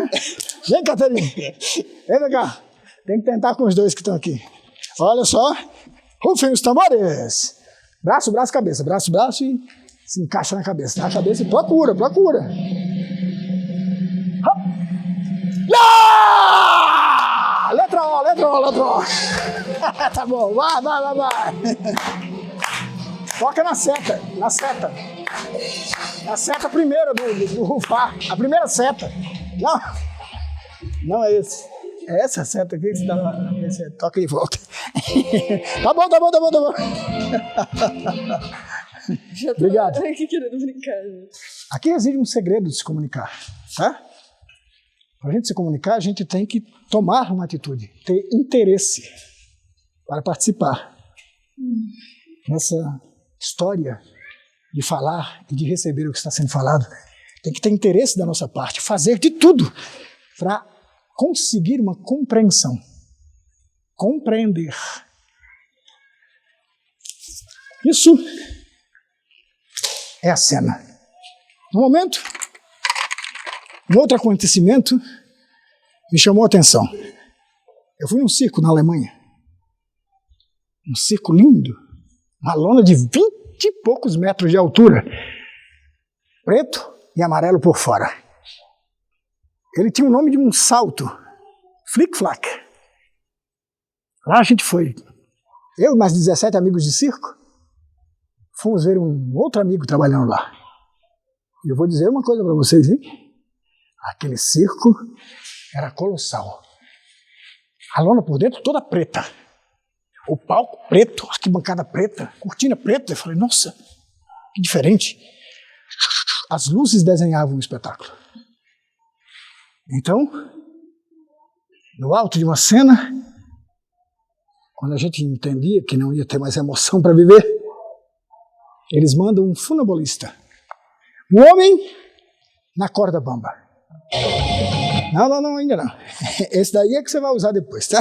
Vem, Catarina. Vem cá. Tem que tentar com os dois que estão aqui. Olha só. Rufem os tambores. Braço, braço, cabeça. Braço, braço e se encaixa na cabeça. Na cabeça e procura. Ah! Letra O. Tá bom, vai. Toca na seta. Na seta primeira do rufar. A primeira seta. Não é esse. É essa seta aqui que você dá lá. Toca e volta. Tá bom. Já tô Obrigado. aqui querendo brincar. Aqui reside um segredo de se comunicar, tá? Para a gente se comunicar, a gente tem que tomar uma atitude, ter interesse para participar nessa história de falar e de receber o que está sendo falado. Tem que ter interesse da nossa parte, fazer de tudo para conseguir uma compreensão. Compreender. Isso é a cena. No momento, um outro acontecimento me chamou a atenção. Eu fui num circo na Alemanha. Um circo lindo. Uma lona de 20 e poucos metros de altura. Preto e amarelo por fora. Ele tinha o nome de um salto. Flic-flac. Lá a gente foi. Eu e mais 17 amigos de circo. Fomos ver um outro amigo trabalhando lá. E eu vou dizer uma coisa para vocês, hein? Aquele circo era colossal. A lona por dentro toda preta. O palco preto, a arquibancada preta, cortina preta. Eu falei, nossa, que diferente. As luzes desenhavam o espetáculo. Então, no alto de uma cena, quando a gente entendia que não ia ter mais emoção para viver, eles mandam um funebolista. Um homem na corda bamba. Não, ainda não. Esse daí é que você vai usar depois, tá?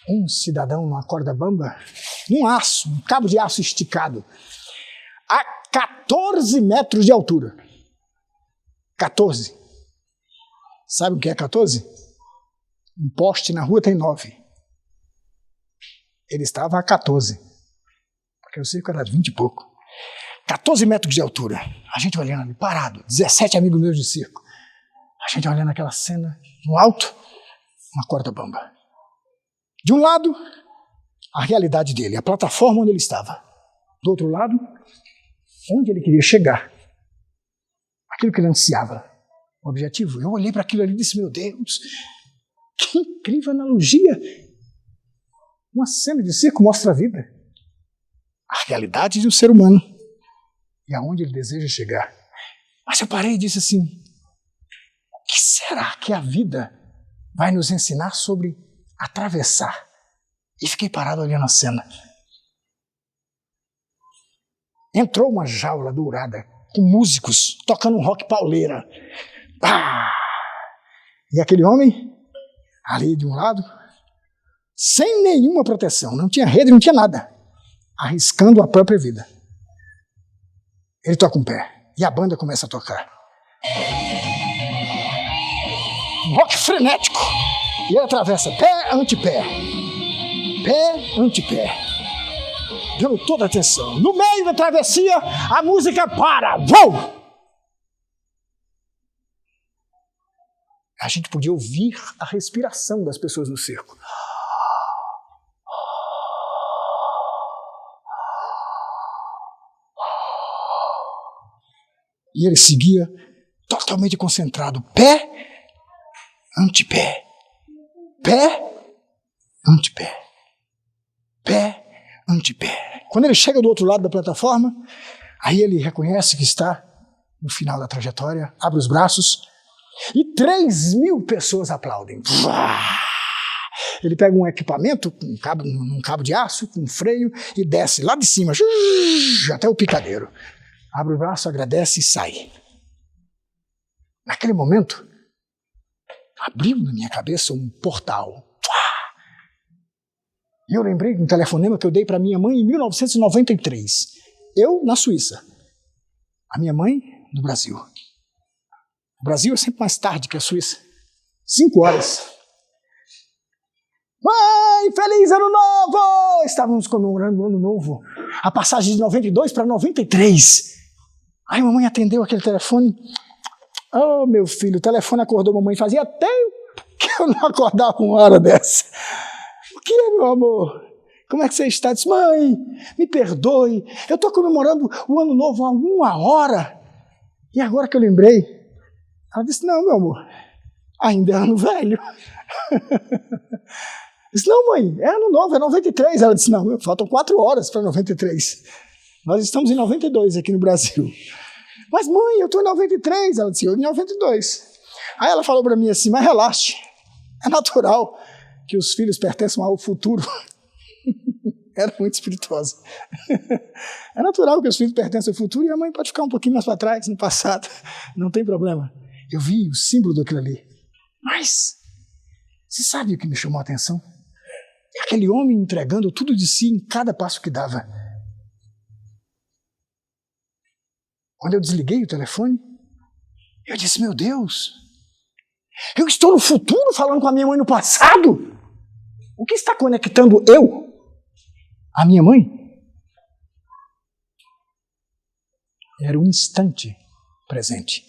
Um cidadão numa corda bamba, num aço, um cabo de aço esticado, a 14 metros de altura. 14. Sabe o que é 14? Um poste na rua tem 9. Ele estava a 14. Porque o circo era 20 e pouco. 14 metros de altura. A gente olhando ali, parado. 17 amigos meus de circo. A gente olhando aquela cena, no alto, uma corda bamba. De um lado, a realidade dele, a plataforma onde ele estava. Do outro lado, onde ele queria chegar. Aquilo que ele ansiava. O objetivo. Eu olhei para aquilo ali e disse, meu Deus, que incrível analogia. Uma cena de circo mostra a vida. A realidade de um ser humano. E aonde ele deseja chegar. Mas eu parei e disse assim, o que será que a vida vai nos ensinar sobre atravessar? E fiquei parado olhando a cena. Entrou uma jaula dourada com músicos tocando um rock pauleira. Ah! E aquele homem, ali de um lado, sem nenhuma proteção, não tinha rede, não tinha nada, arriscando a própria vida. Ele toca um pé e a banda começa a tocar. Um rock frenético. E ele atravessa pé, antepé. Pé, antepé. Dando toda a atenção. No meio da travessia, a música para. Vou! A gente podia ouvir a respiração das pessoas no circo. E ele seguia totalmente concentrado. Pé, antepé. Pé, antepé. Pé, antepé. Quando ele chega do outro lado da plataforma, aí ele reconhece que está no final da trajetória, abre os braços e 3.000 pessoas aplaudem. Ele pega um equipamento, um cabo de aço, com um freio e desce lá de cima, até o picadeiro. Abre o braço, agradece e sai. Naquele momento, abriu na minha cabeça um portal. E eu lembrei de um telefonema que eu dei para minha mãe em 1993. Eu, na Suíça. A minha mãe, no Brasil. O Brasil é sempre mais tarde que a Suíça. 5 horas. Mãe, feliz ano novo! Estávamos comemorando o ano novo. A passagem de 92 para 93. Aí a mamãe atendeu aquele telefone. Oh, meu filho, o telefone acordou a mamãe. Fazia tempo que eu não acordava uma hora dessa. O que é, meu amor? Como é que você está? Disse, mãe, me perdoe. Eu estou comemorando o ano novo há 1 hora. E agora que eu lembrei, ela disse, não, meu amor, ainda é ano velho. Disse, não, mãe, é ano novo, é 93. Ela disse, não, faltam 4 horas para 93. Nós estamos em 92 aqui no Brasil. Mas mãe, eu estou em 93. Ela disse, eu em 92. Aí ela falou para mim assim, mas relaxe, é natural que os filhos pertençam ao futuro. Era muito espirituosa. É natural que os filhos pertençam ao futuro e a mãe pode ficar um pouquinho mais para trás, no passado. Não tem problema. Eu vi o símbolo daquilo ali. Mas, você sabe o que me chamou a atenção? Aquele homem entregando tudo de si em cada passo que dava. Quando eu desliguei o telefone, eu disse, meu Deus, eu estou no futuro falando com a minha mãe no passado? O que está conectando eu à minha mãe? Era o instante presente.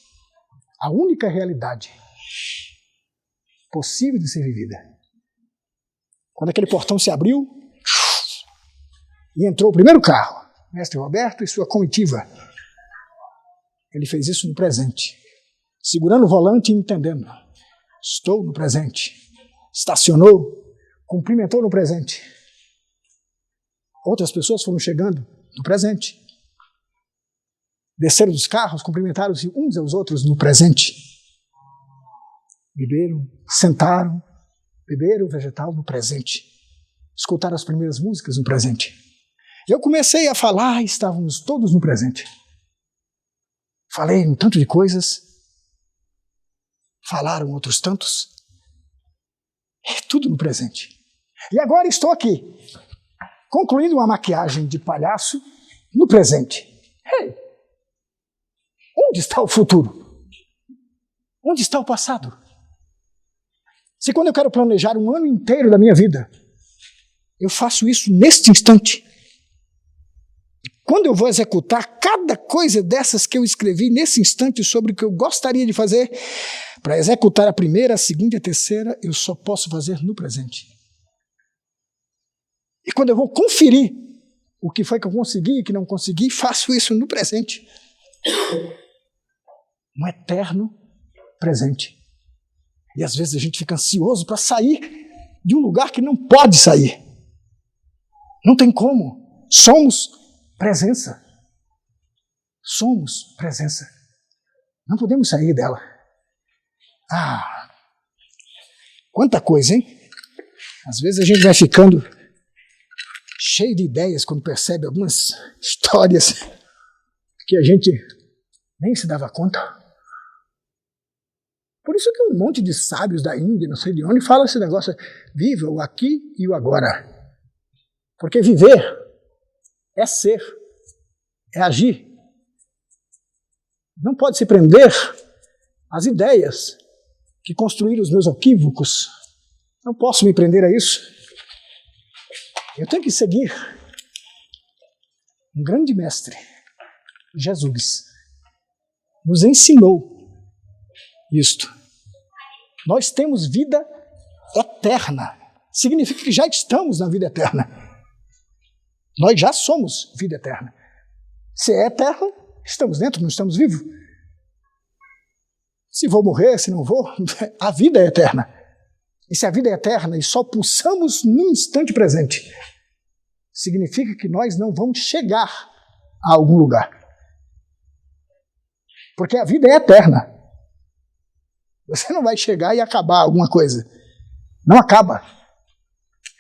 A única realidade possível de ser vivida. Quando aquele portão se abriu e entrou o primeiro carro, Mestre Roberto e sua comitiva, ele fez isso no presente, segurando o volante e entendendo. Estou no presente. Estacionou, cumprimentou no presente. Outras pessoas foram chegando no presente. Desceram dos carros, cumprimentaram-se uns aos outros no presente. Beberam, sentaram, beberam o vegetal no presente. Escutaram as primeiras músicas no presente. Eu comecei a falar e estávamos todos no presente. Falei um tanto de coisas, falaram outros tantos, tudo no presente. E agora estou aqui, concluindo uma maquiagem de palhaço no presente. Hey, onde está o futuro? Onde está o passado? Se quando eu quero planejar um ano inteiro da minha vida, eu faço isso neste instante. Quando eu vou executar cada coisa dessas que eu escrevi nesse instante sobre o que eu gostaria de fazer, para executar a primeira, a segunda e a terceira, eu só posso fazer no presente. E quando eu vou conferir o que foi que eu consegui e o que não consegui, faço isso no presente. Um eterno presente. E às vezes a gente fica ansioso para sair de um lugar que não pode sair. Não tem como. Somos presença. Somos presença. Não podemos sair dela. Ah, quanta coisa, hein? Às vezes a gente vai ficando cheio de ideias quando percebe algumas histórias que a gente nem se dava conta. Por isso que um monte de sábios da Índia, não sei de onde, fala esse negócio, viva o aqui e o agora. Porque viver é ser, é agir. Não pode se prender às ideias que construíram os meus equívocos. Não posso me prender a isso. Eu tenho que seguir um grande mestre, Jesus, nos ensinou isto. Nós temos vida eterna. Significa que já estamos na vida eterna. Nós já somos vida eterna. Se é eterna, estamos dentro, não estamos vivos. Se vou morrer, se não vou, a vida é eterna. E se a vida é eterna e só pulsamos no instante presente, significa que nós não vamos chegar a algum lugar. Porque a vida é eterna. Você não vai chegar e acabar alguma coisa. Não acaba.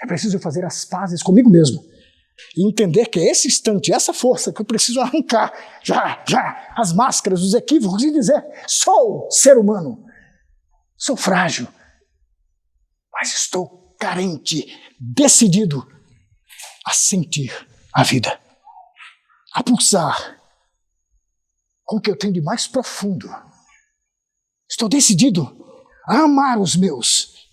É preciso fazer as pazes comigo mesmo. E entender que é esse instante, essa força que eu preciso arrancar já, as máscaras, os equívocos e dizer, sou ser humano, sou frágil, mas estou carente, decidido a sentir a vida, a pulsar com o que eu tenho de mais profundo. Estou decidido a amar os meus,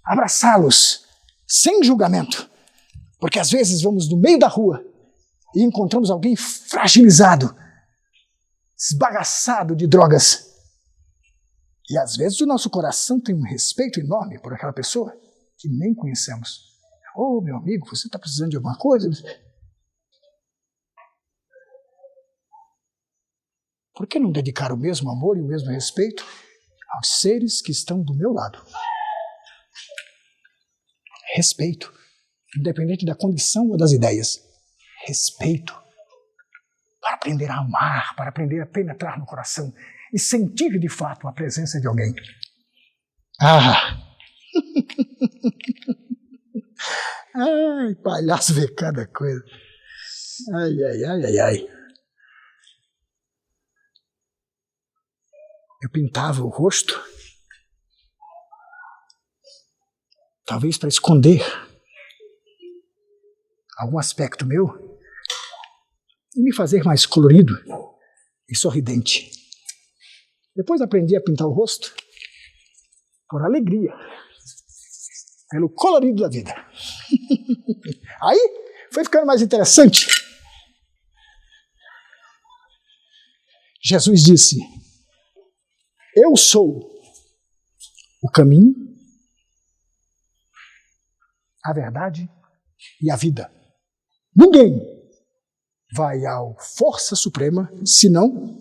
abraçá-los sem julgamento. Porque às vezes vamos no meio da rua e encontramos alguém fragilizado, esbagaçado de drogas. E às vezes o nosso coração tem um respeito enorme por aquela pessoa que nem conhecemos. Ô, meu amigo, você está precisando de alguma coisa? Por que não dedicar o mesmo amor e o mesmo respeito aos seres que estão do meu lado? Respeito. Independente da condição ou das ideias. Respeito. Para aprender a amar, para aprender a penetrar no coração e sentir de fato a presença de alguém. Ai, palhaço vê cada coisa. Ai. Eu pintava o rosto, talvez para esconder algum aspecto meu e me fazer mais colorido e sorridente. Depois aprendi a pintar o rosto por alegria, pelo colorido da vida. Aí foi ficando mais interessante. Jesus disse: eu sou o caminho, a verdade e a vida. Ninguém vai à força suprema senão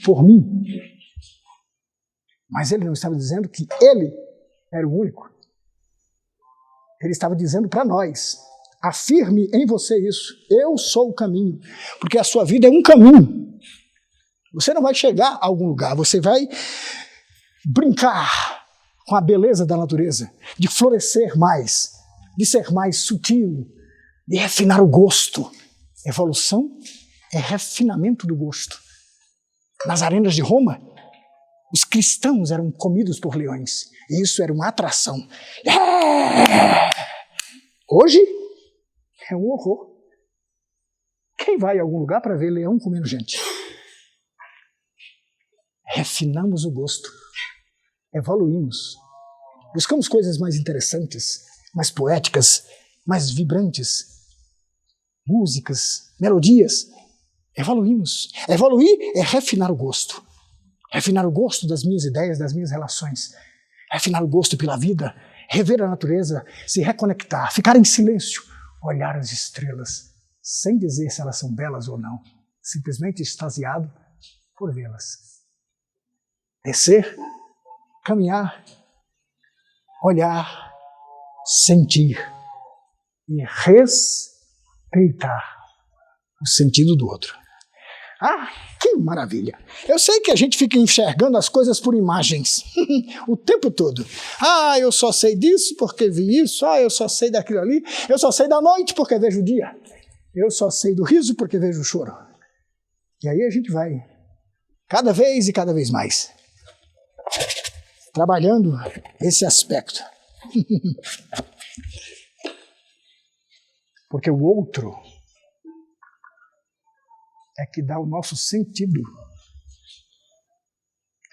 por mim. Mas ele não estava dizendo que ele era o único. Ele estava dizendo para nós: afirme em você isso. Eu sou o caminho. Porque a sua vida é um caminho. Você não vai chegar a algum lugar. Você vai brincar com a beleza da natureza, de florescer mais, de ser mais sutil, de refinar o gosto. Evolução é refinamento do gosto. Nas arenas de Roma, os cristãos eram comidos por leões. E isso era uma atração. Hoje é um horror. Quem vai a algum lugar para ver leão comendo gente? Refinamos o gosto. Evoluímos. Buscamos coisas mais interessantes, mais poéticas, mais vibrantes. Músicas, melodias. Evoluímos. Evoluir é refinar o gosto. Refinar o gosto das minhas ideias, das minhas relações. Refinar o gosto pela vida. Rever a natureza, se reconectar, ficar em silêncio, olhar as estrelas, sem dizer se elas são belas ou não. Simplesmente extasiado por vê-las. Descer, caminhar, olhar, sentir e respeitar o sentido do outro. Ah, que maravilha! Eu sei que a gente fica enxergando as coisas por imagens o tempo todo. Ah, eu só sei disso porque vi isso. Ah, eu só sei daquilo ali. Eu só sei da noite porque vejo o dia. Eu só sei do riso porque vejo o choro. E aí a gente vai cada vez mais trabalhando esse aspecto. Porque o outro é que dá o nosso sentido.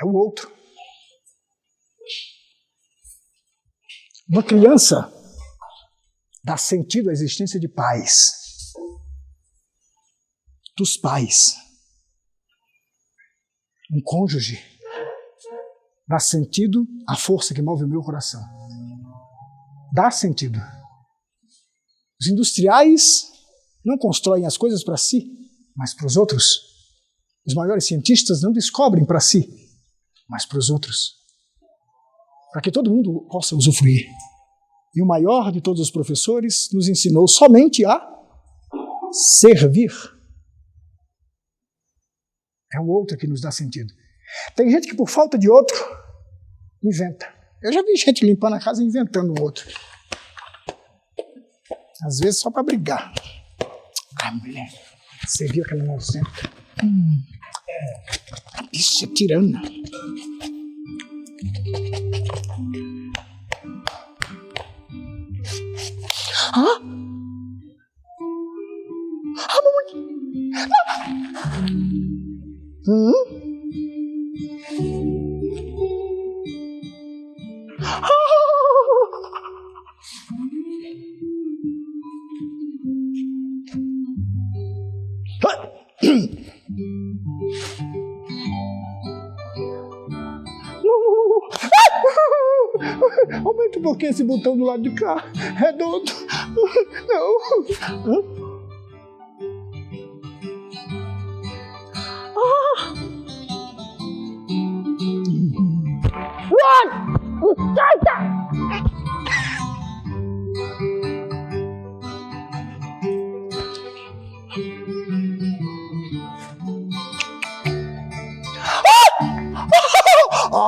É o outro. Uma criança dá sentido à existência de pais. Dos pais. Um cônjuge dá sentido à força que move o meu coração. Dá sentido. Os industriais não constroem as coisas para si, mas para os outros. Os maiores cientistas não descobrem para si, mas para os outros. Para que todo mundo possa usufruir. E o maior de todos os professores nos ensinou somente a servir. É o outro que nos dá sentido. Tem gente que por falta de outro, inventa. Eu já vi gente limpando a casa inventando um outro. Às vezes só para brigar. Ah, mulher, você viu aquela nojenta? Isso é tirana. Ah, mamãe! Aumenta um pouquinho esse botão do lado de cá. Redondo. Não.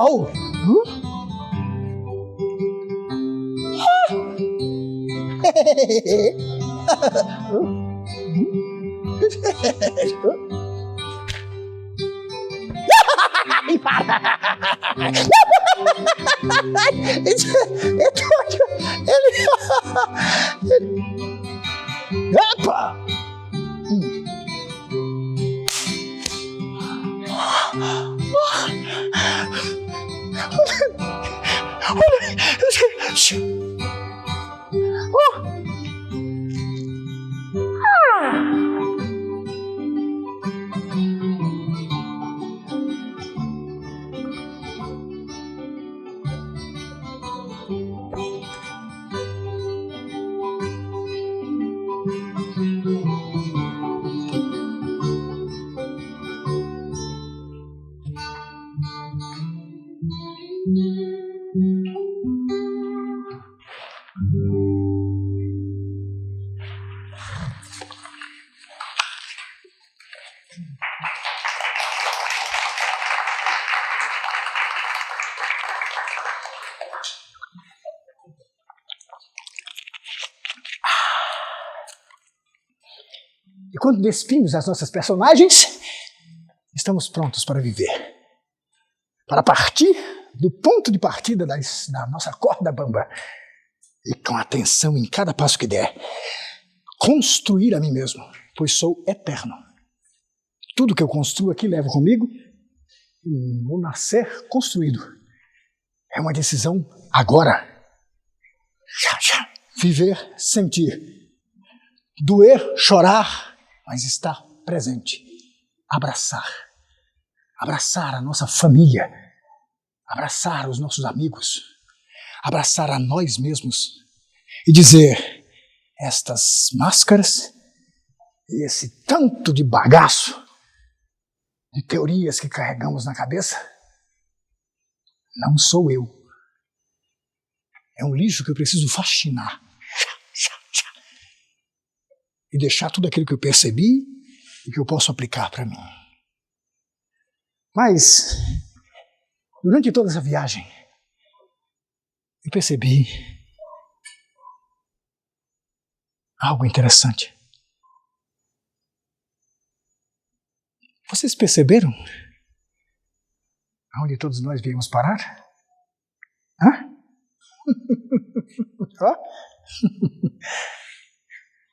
Oh! Epa! E quando despimos as nossas personagens, estamos prontos para viver. Para partir do ponto de partida da nossa corda bamba. E com atenção em cada passo que der, construir a mim mesmo, pois sou eterno. Tudo que eu construo aqui levo comigo e vou nascer construído. É uma decisão agora. Viver, sentir. Doer, chorar, mas estar presente. Abraçar. Abraçar a nossa família. Abraçar os nossos amigos. Abraçar a nós mesmos. E dizer, estas máscaras e esse tanto de bagaço, de teorias que carregamos na cabeça, não sou eu. É um lixo que eu preciso faxinar. E deixar tudo aquilo que eu percebi e que eu posso aplicar para mim. Mas, durante toda essa viagem, eu percebi algo interessante. Vocês perceberam aonde todos nós viemos parar? Hã?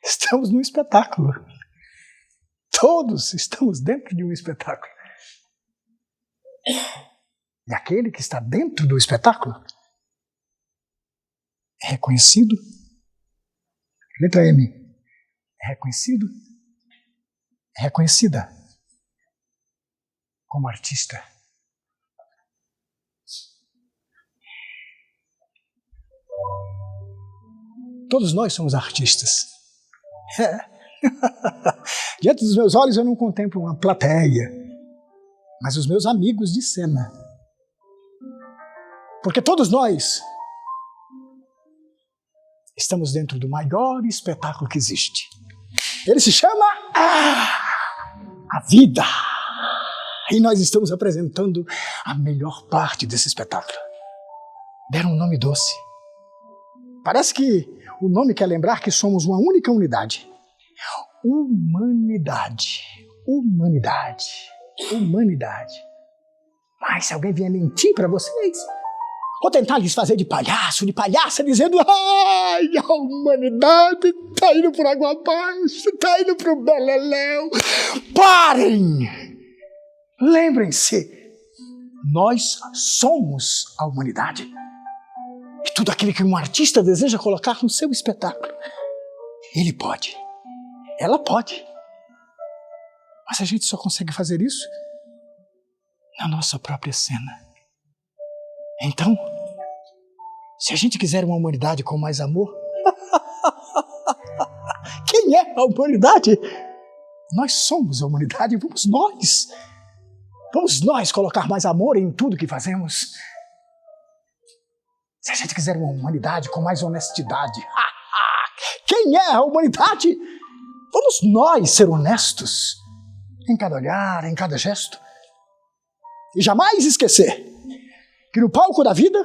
Estamos num espetáculo. Todos estamos dentro de um espetáculo. E aquele que está dentro do espetáculo é reconhecido. Letra M. É reconhecido. É reconhecida como artista. Todos nós somos artistas. Diante dos meus olhos eu não contemplo uma plateia, mas os meus amigos de cena. Porque todos nós estamos dentro do maior espetáculo que existe. Ele se chama a vida. E nós estamos apresentando a melhor parte desse espetáculo. Deram um nome doce. Parece que o nome quer lembrar que somos uma única unidade. Humanidade. Humanidade. Humanidade. Mas se alguém vier mentir para vocês, ou tentar lhes fazer de palhaço, de palhaça, dizendo: ai, a humanidade está indo por água abaixo, está indo para o beleléu. Parem! Lembrem-se, nós somos a humanidade. E tudo aquilo que um artista deseja colocar no seu espetáculo, ele pode. Ela pode. Mas a gente só consegue fazer isso na nossa própria cena. Então, se a gente quiser uma humanidade com mais amor, quem é a humanidade? Nós somos a humanidade, Vamos nós colocar mais amor em tudo que fazemos. Se a gente quiser uma humanidade com mais honestidade, quem é a humanidade? Vamos nós ser honestos em cada olhar, em cada gesto. E jamais esquecer que no palco da vida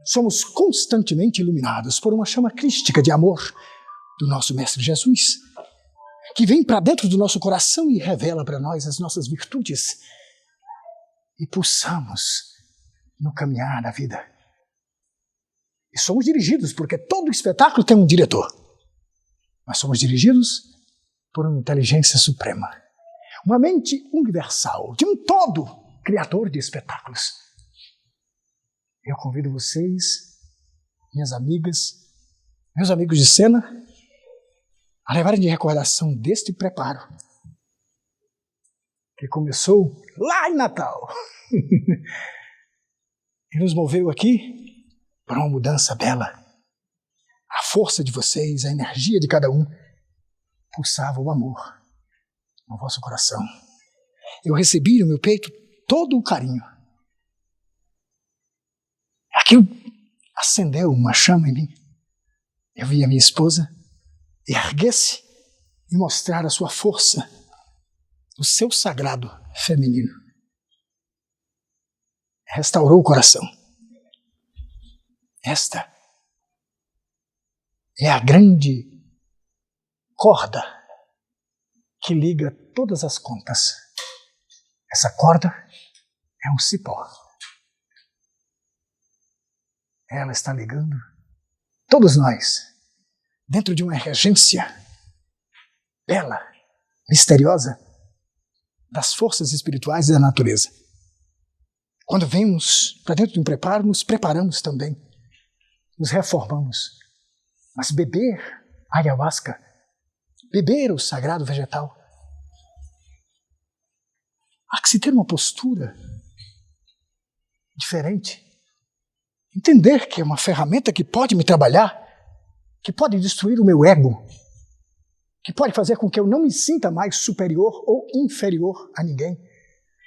somos constantemente iluminados por uma chama crística de amor do nosso Mestre Jesus, que vem para dentro do nosso coração e revela para nós as nossas virtudes, e pulsamos no caminhar da vida. E somos dirigidos, porque todo espetáculo tem um diretor, mas somos dirigidos por uma inteligência suprema, uma mente universal, de um todo criador de espetáculos. Eu convido vocês, minhas amigas, meus amigos de cena, a levarem de recordação deste preparo que começou lá em Natal e nos moveu aqui para uma mudança bela. A força de vocês, a energia de cada um, pulsava o amor no vosso coração. Eu recebi no meu peito todo o carinho. Aquilo acendeu uma chama em mim. Eu vi a minha esposa erguer-se e mostrar a sua força, o seu sagrado feminino. Restaurou o coração. Esta é a grande corda que liga todas as contas. Essa corda é um cipó. Ela está ligando todos nós dentro de uma regência bela, misteriosa, das forças espirituais e da natureza. Quando vemos para dentro de um preparo, nos preparamos também, nos reformamos. Mas beber ayahuasca, beber o sagrado vegetal, há que se ter uma postura diferente. Entender que é uma ferramenta que pode me trabalhar, que pode destruir o meu ego, que pode fazer com que eu não me sinta mais superior ou inferior a ninguém,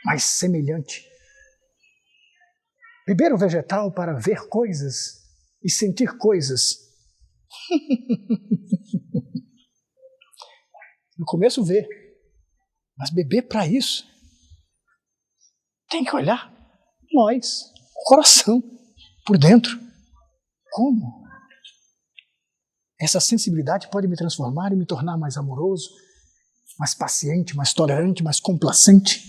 mas semelhante. Beber o vegetal para ver coisas e sentir coisas. No começo ver, mas beber para isso tem que olhar nós, o coração, por dentro. Como? Essa sensibilidade pode me transformar e me tornar mais amoroso, mais paciente, mais tolerante, mais complacente.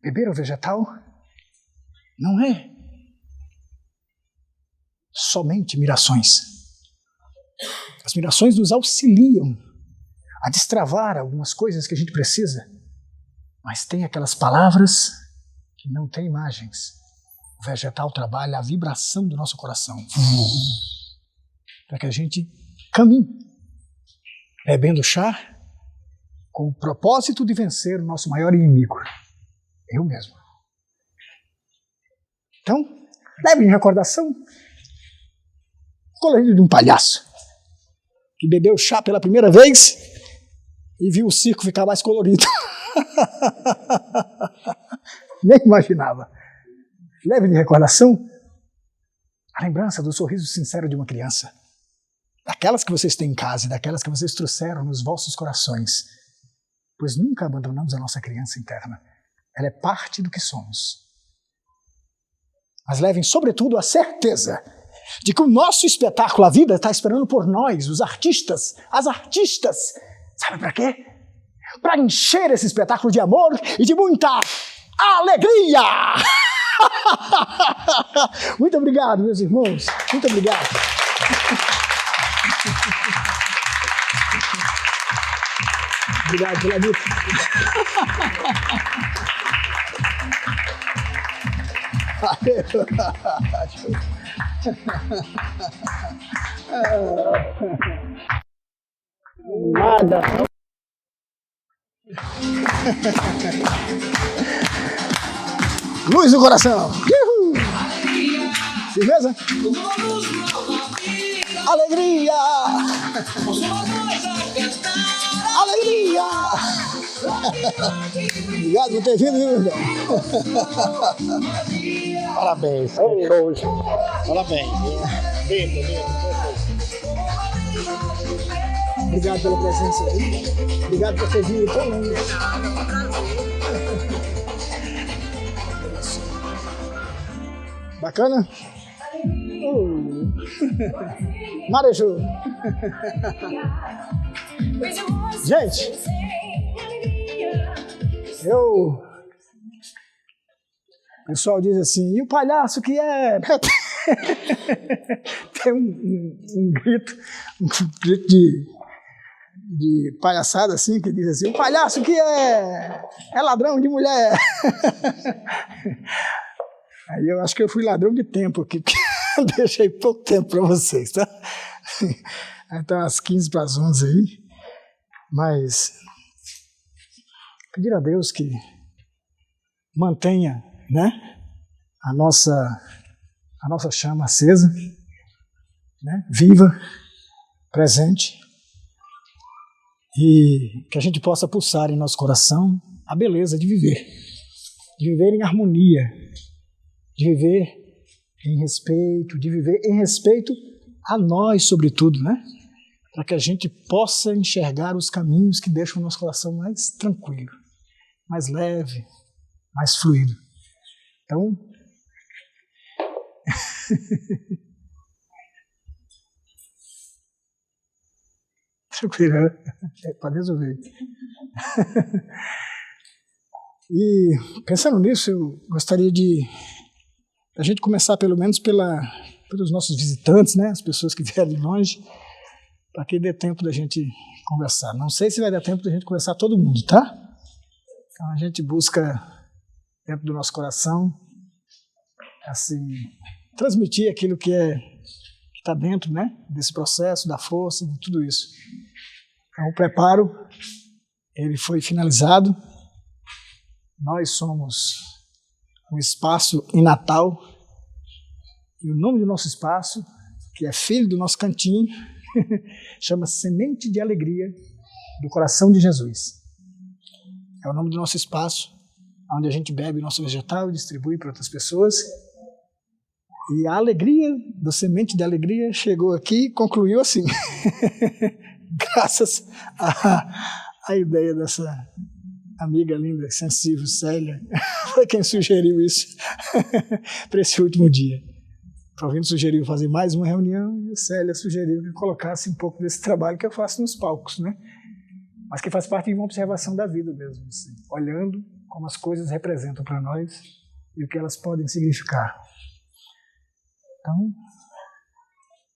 Beber o vegetal não é somente mirações. As mirações nos auxiliam a destravar algumas coisas que a gente precisa, mas tem aquelas palavras que não têm imagens. O vegetal trabalha a vibração do nosso coração para que a gente caminhe bebendo chá com o propósito de vencer o nosso maior inimigo, eu mesmo. Então, leve em recordação o colorido de um palhaço que bebeu chá pela primeira vez e viu o circo ficar mais colorido. Nem imaginava. Leve de recordação a lembrança do sorriso sincero de uma criança, daquelas que vocês têm em casa e daquelas que vocês trouxeram nos vossos corações, pois nunca abandonamos a nossa criança interna. Ela é parte do que somos. Mas levem, sobretudo, a certeza de que o nosso espetáculo, a vida, está esperando por nós, os artistas, as artistas. Sabe para quê? Para encher esse espetáculo de amor e de muita alegria! Muito obrigado, meus irmãos. Muito obrigado. Obrigado pela vida. Nada. Luz no coração. Firmeza? Alegria! Alegria! Obrigado por ter vindo, viu, irmão? Parabéns. Parabéns. Obrigado pela presença aí. Obrigado por ter vindo tão longe. Bacana? Marejou. Gente, o pessoal diz assim, e o palhaço que é? Tem um grito de palhaçada assim, que diz assim, o palhaço que é ladrão de mulher. Aí eu acho que eu fui ladrão de tempo aqui, porque eu deixei pouco tempo para vocês, tá? Então, às 15:11 aí. Mas pedir a Deus que mantenha, né, a nossa chama acesa, né, viva, presente, e que a gente possa pulsar em nosso coração a beleza de viver em harmonia, de viver em respeito a nós, sobretudo, né? Para que a gente possa enxergar os caminhos que deixam o nosso coração mais tranquilo, mais leve, mais fluido. Então, tranquilo, pode resolver. E pensando nisso, eu gostaria de a gente começar pelo menos pelos nossos visitantes, né, as pessoas que vieram de longe, para que dê tempo da gente conversar. Não sei se vai dar tempo da gente conversar todo mundo, tá? Então a gente busca, dentro do nosso coração, assim, transmitir aquilo que está dentro, né, desse processo, da força, de tudo isso. Então o preparo, ele foi finalizado. Nós somos um espaço em Natal, e o nome do nosso espaço, que é filho do nosso cantinho, chama Semente de Alegria do Coração de Jesus. É o nome do nosso espaço, onde a gente bebe o nosso vegetal e distribui para outras pessoas. E a alegria do Semente de Alegria chegou aqui e concluiu assim, graças à ideia dessa amiga linda, sensível, Célia, foi quem sugeriu isso para esse último dia. O Provindo sugeriu fazer mais uma reunião e a Célia sugeriu que eu colocasse um pouco desse trabalho que eu faço nos palcos, né? Mas que faz parte de uma observação da vida mesmo, assim, olhando como as coisas representam para nós e o que elas podem significar. Então,